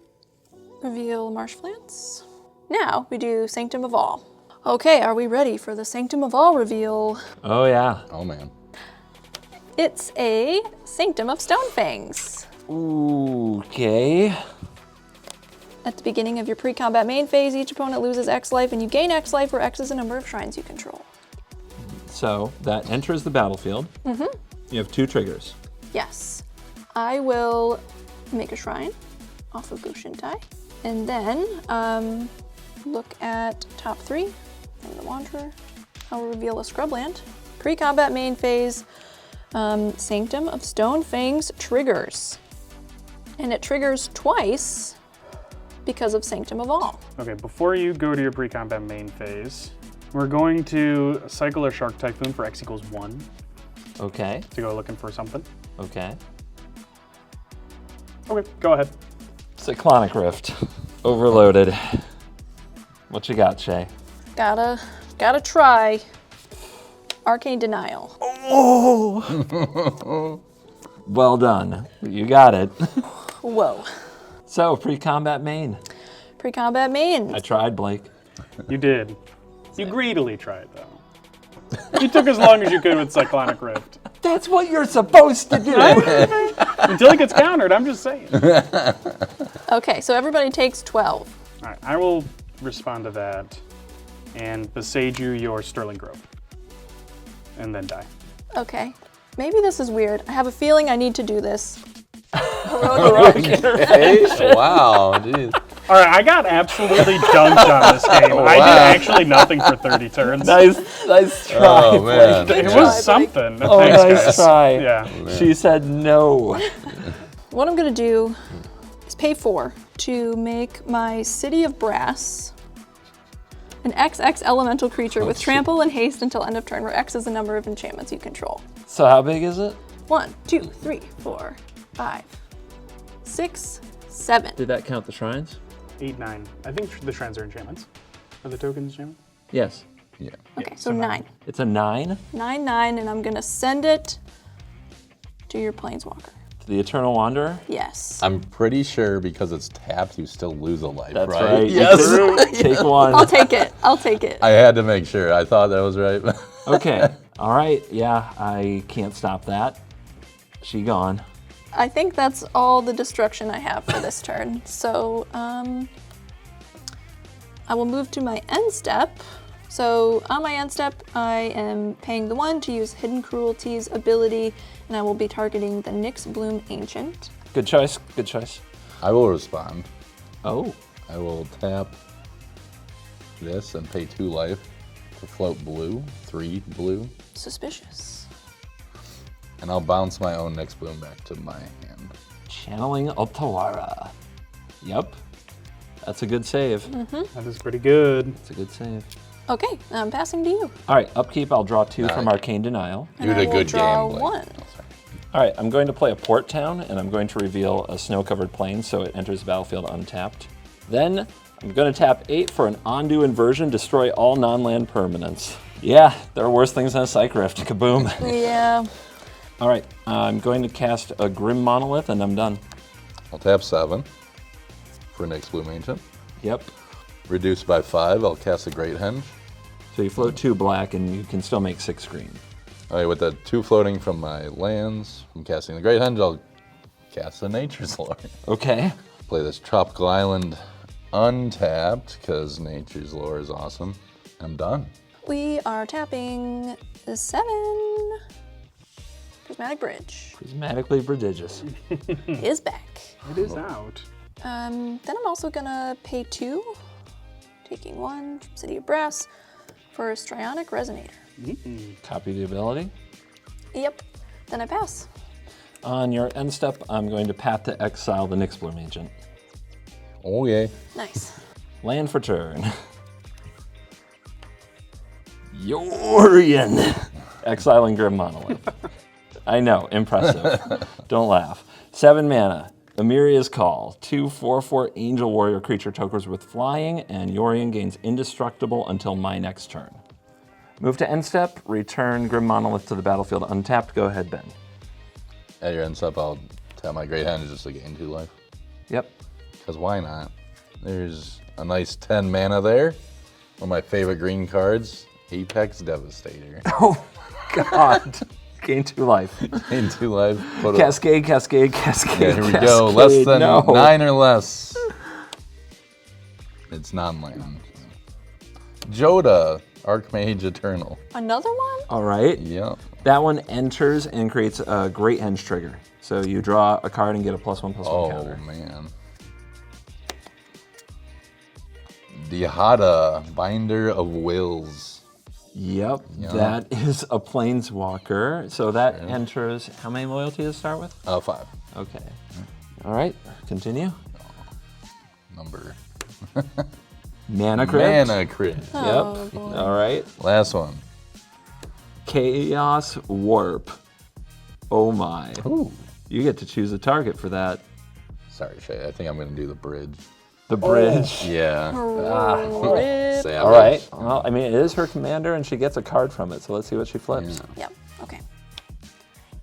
Reveal Marshflance. Now we do Sanctum of All. Okay, are we ready for the Sanctum of All reveal? Oh yeah. Oh, man. It's a Sanctum of Stonefangs. Okay. At the beginning of your pre-combat main phase, each opponent loses X life and you gain X life, where X is the number of shrines you control. So that enters the battlefield. You have 2 triggers. Yes. I will make a shrine off of Goshintai, and then look at top 3 from the Wanderer. I'll reveal a Scrubland. Pre-combat main phase, Sanctum of Stonefangs triggers. And it triggers twice because of Sanctum of All. Okay, before you go to your pre-combat main phase, we're going to cycle a Shark Typhoon for X equals 1 Okay. to go looking for something. Okay. Okay, go ahead. Cyclonic Rift. Overloaded. What you got, Shea? Gotta try. Arcane Denial. Well done. You got it. Whoa. So, pre-combat main. Pre-combat main. I tried, Blake. You did. You greedily tried, though. You took as long as you could with Cyclonic Rift. That's what you're supposed to do. Until it gets countered, I'm just saying. Okay, so everybody takes 12. All right, I will respond to that and besage you your Sterling Grove. And then die. Okay. Maybe this is weird. I have a feeling I need to do this. Hey, wow, jeez. All right, I got absolutely dunked on this game. I did actually nothing for 30 turns. Nice try. Oh, man. Blake. It try, was something. Oh, Thanks, nice guys. try. Yeah. She said no. What I'm going to do is pay 4 to make my City of Brass an XX elemental creature with trample and haste until end of turn, where X is the number of enchantments you control. So how big is it? 1, 2, 3, 4, 5, 6, 7. Did that count the shrines? 8, 9. I think the shrines are enchantments. Are the tokens enchantments? Yes. Yeah. Okay, so 9. It's a 9 9, 9, and I'm going to send it to your Planeswalker. to the Eternal Wanderer. Yes. I'm pretty sure because it's tapped, you still lose a life, That's right? right. Yes. Take one. I'll take it. I'll take it. I had to make sure. I thought that was right. Okay. All right. Yeah, I can't stop that. She gone. I think that's all the destruction I have for this turn. So I will move to my end step. So on my end step, I am paying the 1 to use Hidden Cruelty's ability, and I will be targeting the Nyx Bloom Ancient. Good choice. Good choice. I will respond. Oh. I will tap this and pay 2 life to float blue, 3 blue, Suspicious. and I'll bounce my own Nyx Bloom back to my hand. Channeling Altawara. Yep. That's a good save. That is pretty good. That's a good save. Okay, I'm passing to you. All right, upkeep, I'll draw 2 from Alright. Arcane Denial. And You I did a will good draw game, Blake. 1. Oh, sorry. All right, I'm going to play a Port Town, and I'm going to reveal a snow-covered plain so it enters the battlefield untapped. Then I'm going to tap 8 for an Ondu Inversion, destroy all non-land permanents. Yeah, there are worse things than a Psych Rift. Kaboom. Yeah. All right, I'm going to cast a Grim Monolith, and I'm done. I'll tap 7 for Nyx Bloom Ancient. Yep. Reduced by 5, I'll cast a Great Henge. So you float 2 black, and you can still make 6 green. All right, with the 2 floating from my lands, from casting the Great Henge, I'll cast the Nature's Lore. Okay. Play this Tropical Island untapped, because Nature's Lore is awesome. I'm done. We are tapping 7. Prismatic Bridge Prismatically prodigious. is back. It is out. Then I'm also gonna pay 2, taking 1 from City of Brass for a Strionic Resonator. Copy the ability. Yep. Then I pass. On your end step, I'm going to path to exile the Nyx Bloom Agent. Oh, yeah. Nice. Land for turn. Yorion. Exiling Grim Monolith. I know, impressive. Don't laugh. 7 mana. Amiria's Call. 2 4/4 Angel Warrior creature tokens with flying, and Yorion gains indestructible until my next turn. Move to end step, return Grim Monolith to the battlefield untapped. Go ahead, Ben. At your end step, I'll tap my Great Henge just to gain 2 life. Yep. Because why not? There's a nice 10 mana there. One of my favorite green cards, Apex Devastator. Oh, God. Gain 2 life. Gain 2 life. Put Cascade, cascade, cascade. yeah, here we cascade. go. Less than No. 9 or less. It's non-land. Joda, Archmage Eternal. Another one? All right. Yep. That one enters and creates a Great Henge trigger. So you draw a card and get a +1/+1 Oh, counter. man. Dihada, Binder of Wills. Yep, Yeah. that is a Planeswalker. So that enters, how many loyalties to start with? 5. Okay. All right, continue. Number. Mana Crypt. Mana Crypt. Yep. Oh, boy. All right. Last one. Chaos Warp. Oh my. Ooh. You get to choose a target for that. Sorry, Shay. I think I'm going to do the bridge. The bridge. Yeah. Rip. Savage. All right. Well, I mean, it is her commander, and she gets a card from it. So let's see what she flips. Yep. Okay.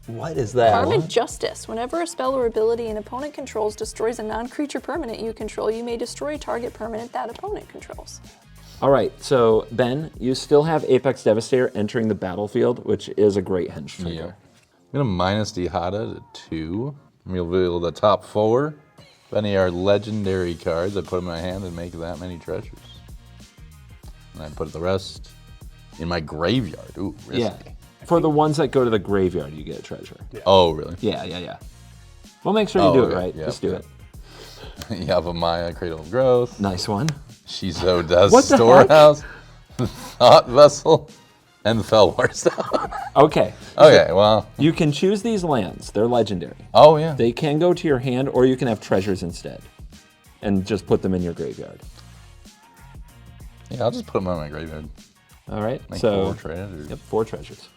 What is that? Karmic Justice. Whenever a spell or ability an opponent controls destroys a non-creature permanent you control, you may destroy a target permanent that opponent controls. All right. So Ben, you still have Apex Devastator entering the battlefield, which is a Great Henge trigger. Yeah. I'm going to minus Dihada to 2. Reveal the top 4. If any are legendary cards, I put them in my hand and make that many treasures. And I put the rest in my graveyard. Ooh, risky. Yeah. For the ones that go to the graveyard, you get a treasure. Yeah. Oh, really? Yeah. We'll make sure you do it right. Yep, Just do it. Yava Maya, Cradle of Growth. Nice one. Shizo Does What the Storehouse. Thought Vessel. And Fellwar Stone. Okay. Okay, well. You can choose these lands. They're legendary. Oh, yeah. They can go to your hand, or you can have treasures instead. And just put them in your graveyard. Yeah, I'll just put them on my graveyard. All right. Make so 4 treasures. Yep, 4 treasures.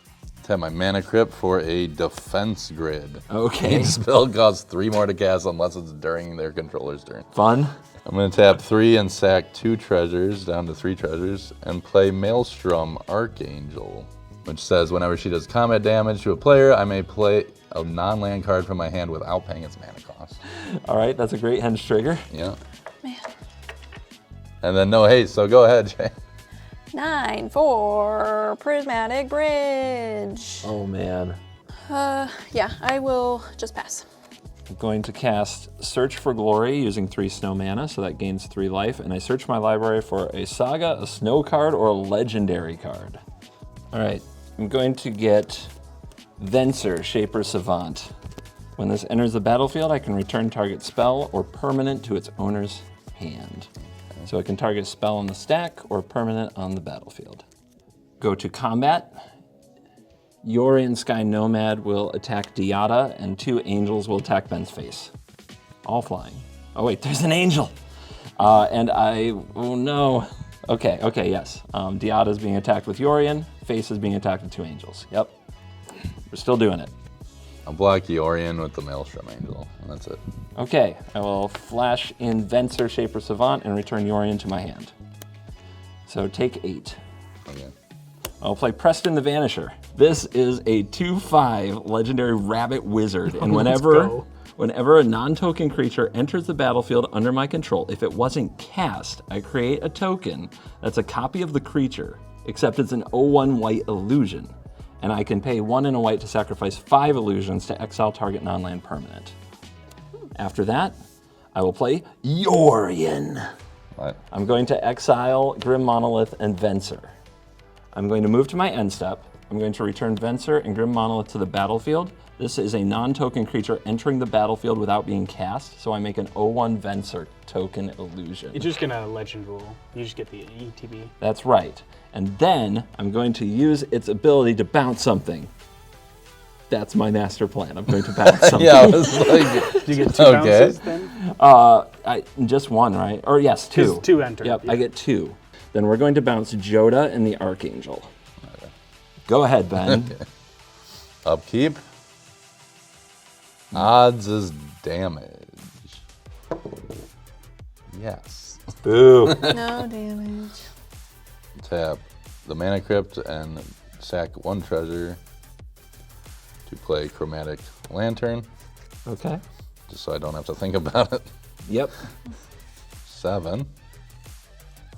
Tap my mana crypt for a defense grid. Okay. Each spell costs 3 more to cast unless it's during their controller's turn. Fun. I'm going to tap 3 and sack 2 treasures down to 3 treasures and play Maelstrom Archangel, which says whenever she does combat damage to a player, I may play a non-land card from my hand without paying its mana cost. All right, that's a great henge trigger. Yeah. Man. And then no haste, so go ahead, Shea. 9 for Prismatic Bridge. Oh man. Yeah, I will just pass. I'm going to cast Search for Glory using 3 snow mana, so that gains 3 life, and I search my library for a saga, a snow card, or a legendary card. All right, I'm going to get Venser, Shaper Savant. When this enters the battlefield, I can return target spell or permanent to its owner's hand. So I can target a spell on the stack or permanent on the battlefield. Go to combat. Yorion Sky Nomad will attack Diata, and 2 angels will attack Ben's face. All flying. Oh wait, there's an angel! Oh no. Okay, yes. Diata is being attacked with Yorion, face is being attacked with 2 angels. Yep, we're still doing it. I'll block Yorion with the Maelstrom Angel, and that's it. Okay, I will flash in Venser, Shaper Savant, and return Yorion to my hand. So take 8. Okay. I'll play Preston the Vanisher. This is a 2/5 legendary rabbit wizard, and whenever a non-token creature enters the battlefield under my control, if it wasn't cast, I create a token that's a copy of the creature, except it's an 0/1 white illusion, and I can pay 1 and a white to sacrifice 5 illusions to exile target non-land permanent. After that, I will play Yorion. What? I'm going to exile Grim Monolith and Venser. I'm going to move to my end step. I'm going to return Venser and Grim Monolith to the battlefield. This is a non-token creature entering the battlefield without being cast, so I make an 0/1 Venser token illusion. You're just gonna legend rule. You just get the ETB. That's right. And then I'm going to use its ability to bounce something. That's my master plan. I'm going to bounce something. Yeah, I was like, Do you get 2 bounces then? Just 1, right? Or yes, 2. 'Cause 2 enter. Yep, Yeah. I get 2. Then we're going to bounce Joda and the Archangel. Okay. Go ahead, Ben. Okay. Upkeep. Odds is damage. Yes. Boo. No damage. Tap the mana crypt and sack 1 treasure to play Chromatic Lantern, Okay. just so I don't have to think about it. Yep. 7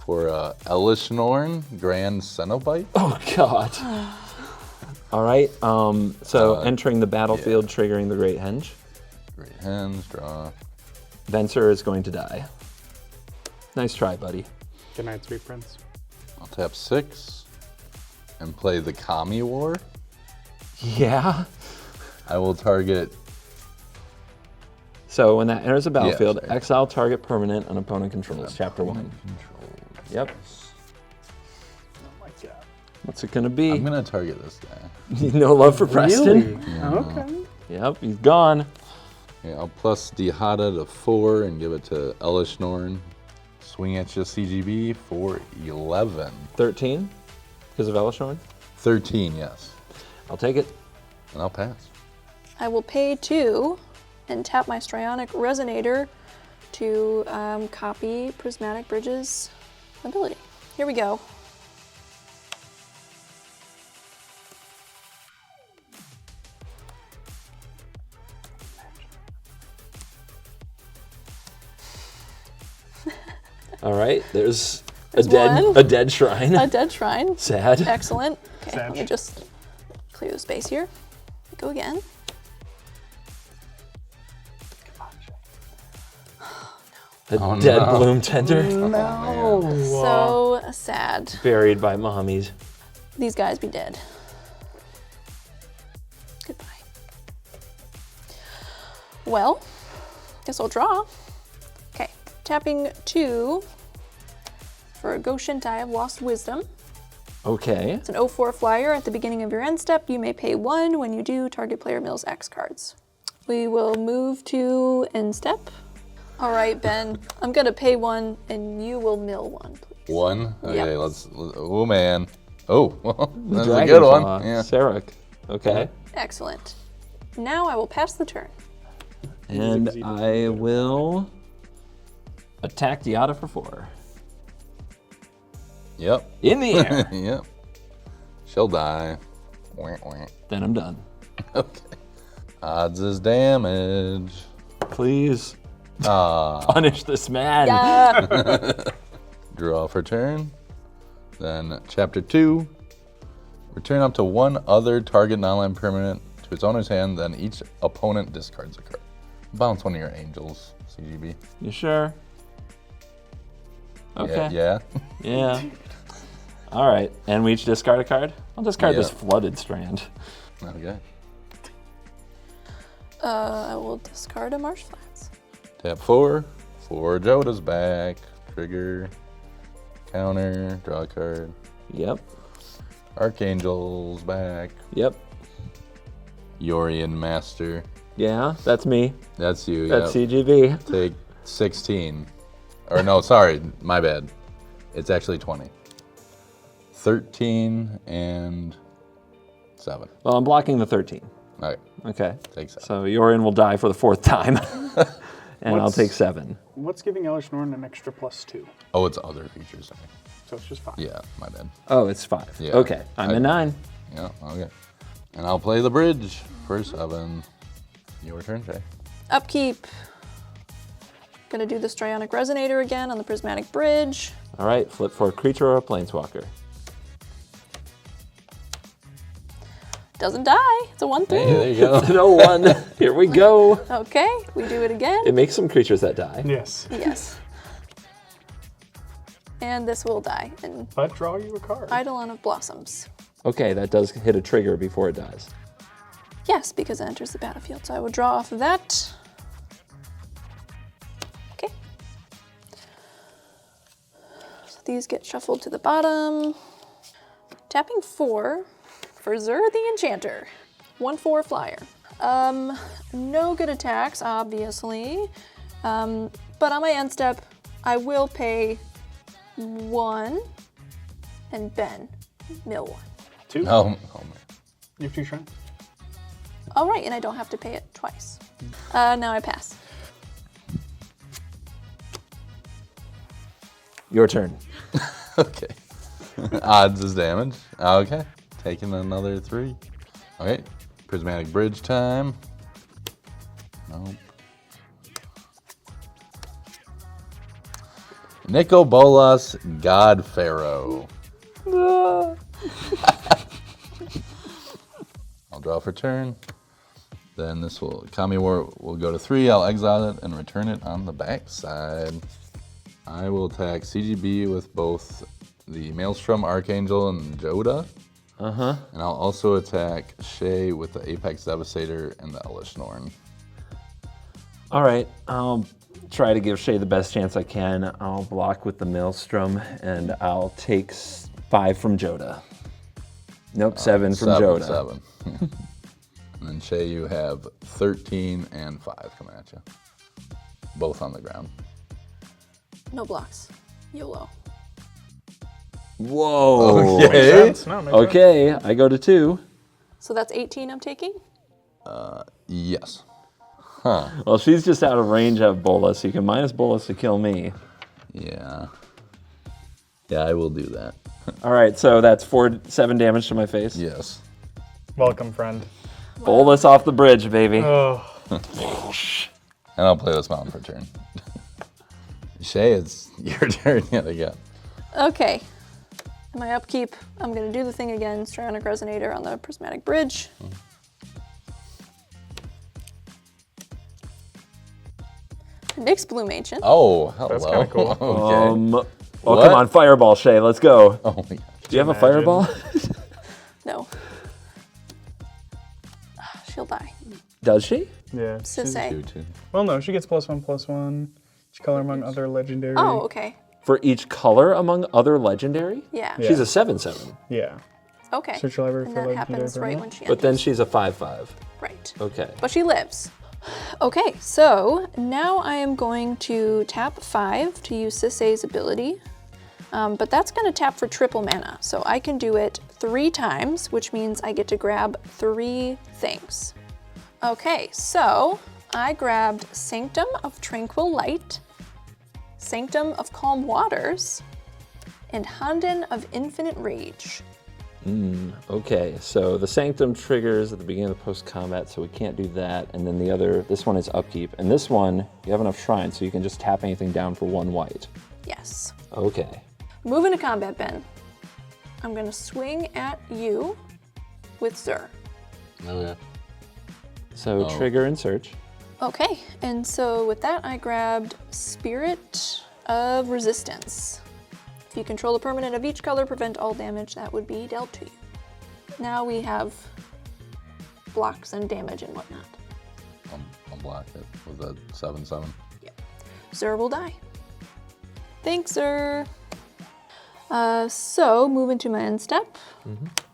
for Elishnorn Grand Cenobite. Oh, God. All right. So entering the battlefield, triggering the Great Henge. Great Henge, draw. Venser is going to die. Nice try, buddy. Good night, sweet prince. I'll tap 6 and play the Kami War. Yeah. I will target. So when that enters the battlefield, sorry. exile target permanent on opponent controls. Chapter 1. Yep. Oh my god. What's it gonna be? I'm gonna target this guy. No love for Preston. Really? Okay. Yep, he's gone. Yeah, I'll plus Dihada to 4 and give it to Elishnorn. Swing at you, CGB for 11. 13 because of Elishorn. 13, yes. I'll take it. And I'll pass. I will pay 2 and tap my Strionic Resonator to copy Prismatic Bridge's ability. Here we go. All right, there's a There's one. dead shrine. A dead shrine. Sad. Excellent. Okay, Sad. let me just clear the space here. Go again. The dead bloom tender. So sad. Buried by mommies. These guys be dead. Goodbye. Well, guess I'll draw. Okay, tapping 2 for a Goshen. I have Lost Wisdom. Okay. It's an 0/4 flyer. At the beginning of your end step, you may pay 1. When you do, target player mills X cards. We will move to end step. All right, Ben, I'm gonna pay 1 and you will mill 1, please. 1? Okay, Yep. let's, oh man. Oh, well, that's a Dragon good one. Claw, Yeah. Sarek. Okay. Excellent. Now I will pass the turn. And I will attack Diata for 4. Yep. In the air. Yep. She'll die. Wah, wah. Then I'm done. Okay. Odds is damage. Please Ah. punish this man. Draw for turn. Then chapter 2. Return up to 1 other target non-land permanent to its owner's hand, then each opponent discards a card. Bounce one of your angels, CGB. You sure? Okay. Yeah. Yeah. All right. And we each discard a card? I'll discard this Yeah. flooded strand. Okay. I will discard a Marsh Flats. Tap 4. 4 Joda's back. Trigger. Counter. Draw a card. Yep. Archangel's back. Yep. Yorion Master. Yeah, that's me. That's you. That's yep. CGB. Take 16. Or no, sorry, my bad. It's actually 20. 13 and 7. Well, I'm blocking the 13. Okay, Okay. take 7. So Yorion will die for the 4th time. And I'll take 7. What's giving Elish Norn an extra +2? Oh, it's other features. Sorry. So it's just 5. Yeah, my bad. Oh, it's 5. Yeah. Okay. I'm in 9. Yeah, okay. And I'll play the bridge for 7. Your turn, Shay. Upkeep. Gonna do the Strionic Resonator again on the Prismatic Bridge. All right. Flip for a creature or a planeswalker. Doesn't die. It's a 1/3. Hey, there you go. No one. Here we go. Okay, we do it again. It makes some creatures that die. Yes. Yes. And this will die. And But draw you a card. Eidolon of Blossoms. Okay, that does hit a trigger before it dies. Yes, because it enters the battlefield. So I will draw off of that. Okay. So these get shuffled to the bottom. Tapping 4 for Zur the Enchanter. 1/4 flyer. No good attacks, obviously. But on my end step, I will pay 1 and Ben mill 1. 2? Oh, man. You have 2 shrines? All right, and I don't have to pay it twice. Now I pass. Your turn. Okay. Odds is damage. Okay. Taking another 3. Okay. Prismatic Bridge time. Nope. Nico Bolas, God Pharaoh. I'll draw for turn. Then this will, Kami War will go to 3. I'll exile it and return it on the back side. I will attack CGB with both the Maelstrom, Archangel, and Joda. Uh-huh. And I'll also attack Shea with the Apex Devastator and the Elish Norn. All right. I'll try to give Shea the best chance I can. I'll block with the Maelstrom, and I'll take 5 from Joda. Nope, 7 from Joda. 7. And then Shea, you have 13 and 5 coming at you. Both on the ground. No blocks. YOLO. Whoa. Okay. Makes sense. No, makes sense. Okay, I go to 2. So that's 18 I'm taking? Yes. Well, she's just out of range of Bolas, so you can minus Bolas to kill me. Yeah. Yeah, I will do that. All right, so that's 7 damage to my face. Yes. Welcome, friend. Bolas off the bridge, baby. Oh, And I'll play this mountain for turn. Shea, it's your turn yet again. Okay. In my upkeep, I'm going to do the thing again, Strionic Resonator on the Prismatic Bridge. Nyx Bloom Ancient. Oh, hello. That's kinda cool. Okay. Oh, What? come on, Fireball, Shea. Let's go. Oh, my God. Do you have a Imagine. Fireball? No. She'll die. Does she? Yeah. Sisay. Two. Well, no, she gets +1/+1. Each color among other legendary. Oh, okay. For each color among other legendary? Yeah. Yeah. She's a 7/7. Yeah. Okay. Search your library And for that legendary happens right permanent. when she But then enters. she's a 5/5. Right. Okay. But she lives. Okay, so now I am going to tap 5 to use Sisay's ability. But that's going to tap for triple mana. So I can do it 3 times, which means I get to grab 3 things. Okay, so I grabbed Sanctum of Tranquil Light, Sanctum of Calm Waters, and Honden of Infinite Rage. Okay, so the Sanctum triggers at the beginning of the post-combat, so we can't do that. And then the other, this one is upkeep. And this one, you have enough shrines, so you can just tap anything down for 1 white. Yes. Okay. Moving to combat, Ben. I'm going to swing at you with Zur. Okay. So trigger and search. Okay, and so with that, I grabbed Spirit of Resistance. If you control a permanent of each color, prevent all damage that would be dealt to you. Now we have blocks and damage and whatnot. I'll block it with a 7/7. Yep. Zur will die. Thanks, Zur. So moving to my end step,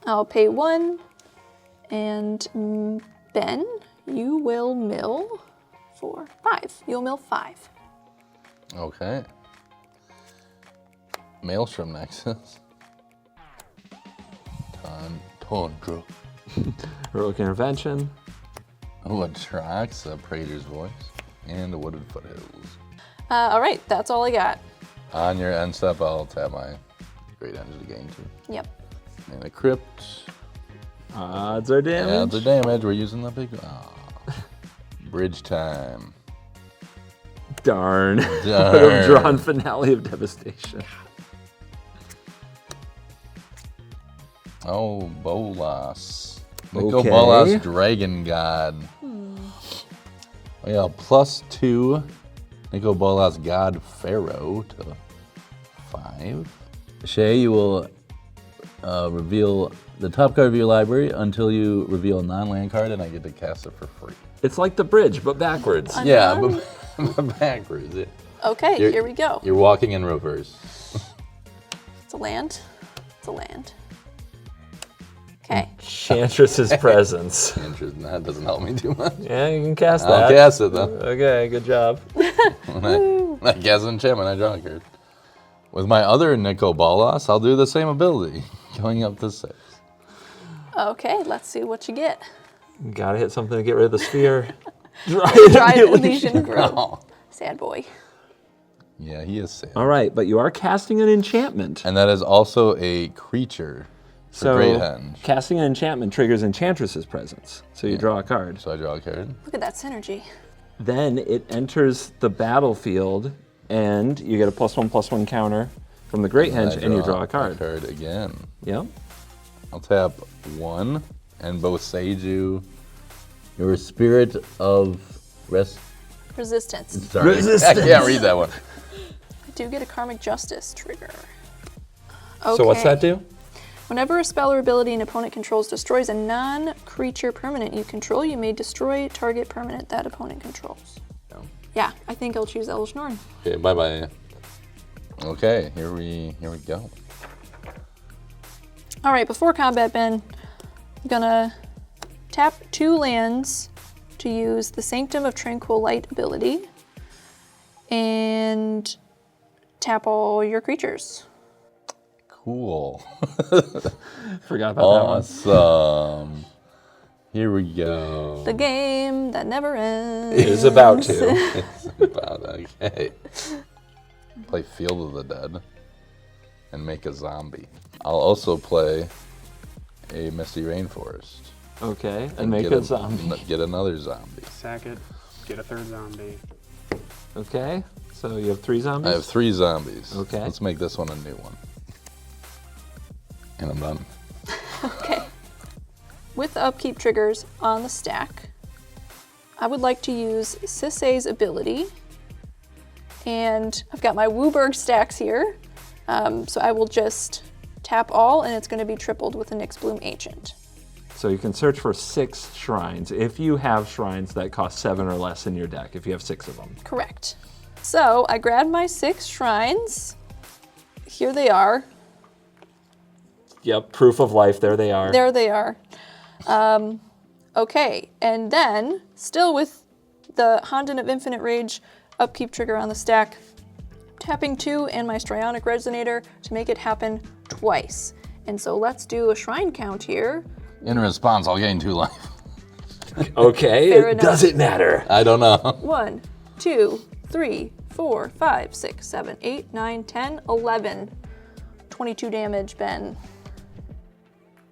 I'll pay 1, and Ben, you will mill for 5. You'll mill 5. Okay. Maelstrom Nexus. Tundra. Heroic Intervention. Oh, attracts a Praetor's Voice and a Wooded Foothills. All right, that's all I got. On your end step, I'll tap my Great Energy Gain too. Yep. And a Crypt. Odds are damage. Adds a damage. We're using the big. Bridge time. Darn. Darn. Would have drawn Finale of Devastation. Oh, Bolas. Okay. Nico Bolas, Dragon God. We got +2. Nico Bolas, God Pharaoh to 5. Shea, you will reveal the top card of your library until you reveal a non-land card, and I get to cast it for free. It's like the bridge, but backwards. Yeah, but backwards. Okay, You're- here we go. You're walking in reverse. It's a land. It's a land. Okay. Enchantress's Presence. Interesting. That doesn't help me too much. Yeah, you can cast that. I'll cast it though. Okay, good job. When I cast an enchantment, I draw a card. With my other Nico Bolas, I'll do the same ability, going up to 6. Okay, let's see what you get. Gotta hit something to get rid of the sphere. Dry Elysian Grove. Oh. Sad boy. Yeah, he is sad. All right, but you are casting an enchantment. And that is also a creature for So Great Henge. casting an enchantment triggers Enchantress's Presence. So you draw a card. So I draw a card. Look at that synergy. Then it enters the battlefield, and you get a +1/+1 counter from the Great Henge, and you draw a card. again. Yep. I'll tap 1 and both sage you your Spirit of Resistance. Sorry, I can't read that one. I do get a Karmic Justice trigger. So what's that do? Whenever a spell or ability an opponent controls destroys a non-creature permanent you control, you may destroy target permanent that opponent controls. Yeah, I think I'll choose Elish Norn. Okay, bye-bye. Okay, here we go. All right, before combat, Ben, I'm gonna tap 2 lands to use the Sanctum of Tranquil Light ability and tap all your creatures. Cool. Forgot about Awesome. Here we go. The game that never ends. that one. It is about to. It's about okay. Play Field of the Dead and make a zombie. I'll also play a Misty Rainforest. Okay, and make get a zombie. Get another zombie. Sack it, get a 3rd zombie. Okay, so you have 3 zombies? I have 3 zombies. Okay. Let's make this one a new one. And I'm done. Okay. With the upkeep triggers on the stack, I would like to use Sisay's ability And I've got my Wooburg stacks here. So I will just tap all, and it's going to be tripled with a Nyxbloom Ancient. So you can search for 6 shrines if you have shrines that cost 7 or less in your deck, if you have 6 of them. Correct. So I grabbed my 6 shrines. Here they are. Yep, proof of life, there they are. There they are. Okay, and then, still with the Honden of Infinite Rage upkeep trigger on the stack, tapping 2 and my Strionic Resonator to make it happen twice. And so let's do a shrine count here. In response, I'll gain 2 life. Okay, Fair enough. does it matter? I don't know. 1, 2, 3, 4, 5, 6, 7, 8, 9, 10, 11. 22 damage, Ben.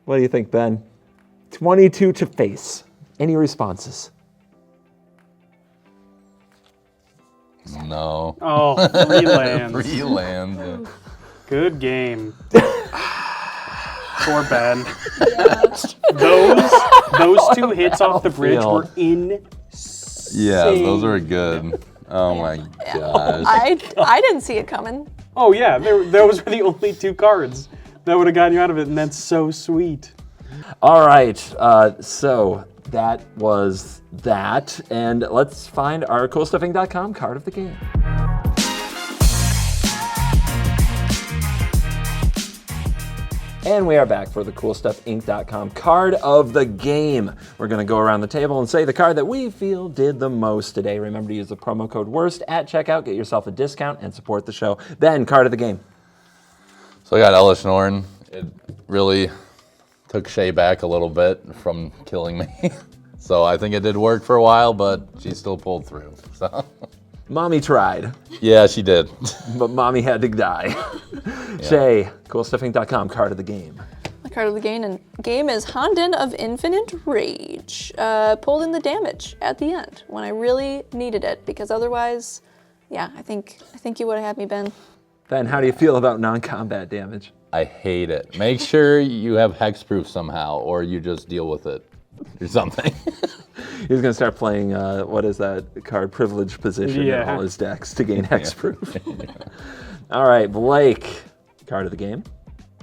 What do you think, Ben? 22 to face. Any responses? No. Oh, 3 lands. 3 lands. Good game. Poor Ben. Those 2 hits off the bridge were insane. Yeah, those were good. Oh my gosh. I didn't see it coming. Oh yeah, those were the only 2 cards that would have gotten you out of it, and that's so sweet. All right, so that was that, and let's find our coolstuffing.com card of the game. And we are back for the CoolStuffInc.com card of the game. We're going to go around the table and say the card that we feel did the most today. Remember to use the promo code WORST at checkout. Get yourself a discount and support the show. Ben, card of the game. So I got Elish Norn. It really took Shea back a little bit from killing me. So I think it did work for a while, but she still pulled through. So. Mommy tried. Yeah, she did. But Mommy had to die. Yeah. Shea, CoolStuffInc.com card of the game. The card of the game is Honden of Infinite Rage. Pulled in the damage at the end when I really needed it, because otherwise, yeah, I think you would have had me, Ben. Ben, how do you feel about non-combat damage? I hate it. Make sure you have hexproof somehow, or you just deal with it or something. He's going to start playing, what is that card, Privileged Position in all his decks to gain hexproof. All right, Blake, card of the game.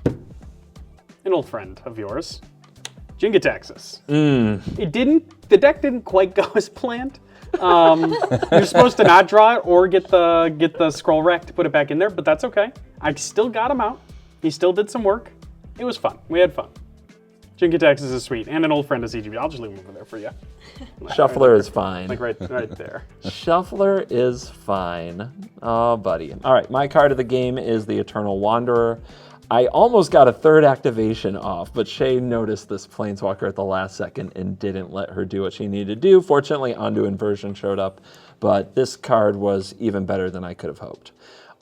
An old friend of yours, Jingataxis. The deck didn't quite go as planned. You're supposed to not draw it or get the scroll rack to put it back in there, but that's okay. I still got him out. He still did some work. It was fun. We had fun. Jingataxis is sweet, and an old friend of CGB. I'll just leave him over there for you. Shuffler is fine. Like right there. Shuffler is fine. Oh, buddy. All right, my card of the game is the Eternal Wanderer. I almost got a 3rd activation off, but Shea noticed this Planeswalker at the last second and didn't let her do what she needed to do. Fortunately, Ondu Inversion showed up, but this card was even better than I could have hoped.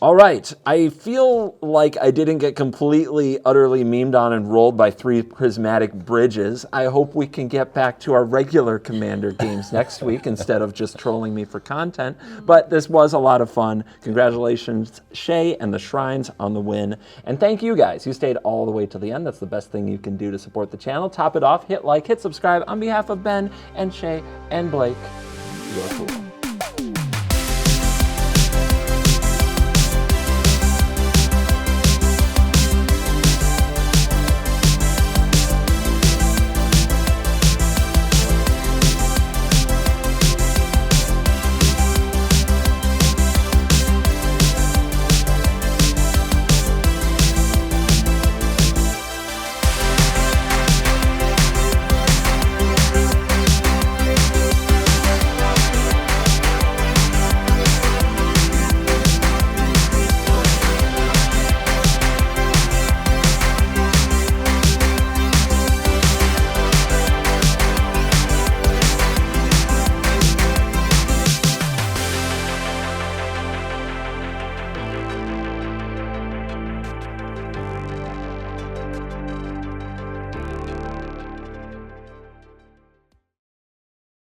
All right, I feel like I didn't get completely, utterly memed on and rolled by 3 prismatic bridges. I hope we can get back to our regular Commander games next week instead of just trolling me for content. But this was a lot of fun. Congratulations, Shea and the Shrines, on the win. And thank you guys. You stayed all the way to the end. That's the best thing you can do to support the channel. Top it off, hit like, hit subscribe. On behalf of Ben and Shea and Blake, you're cool.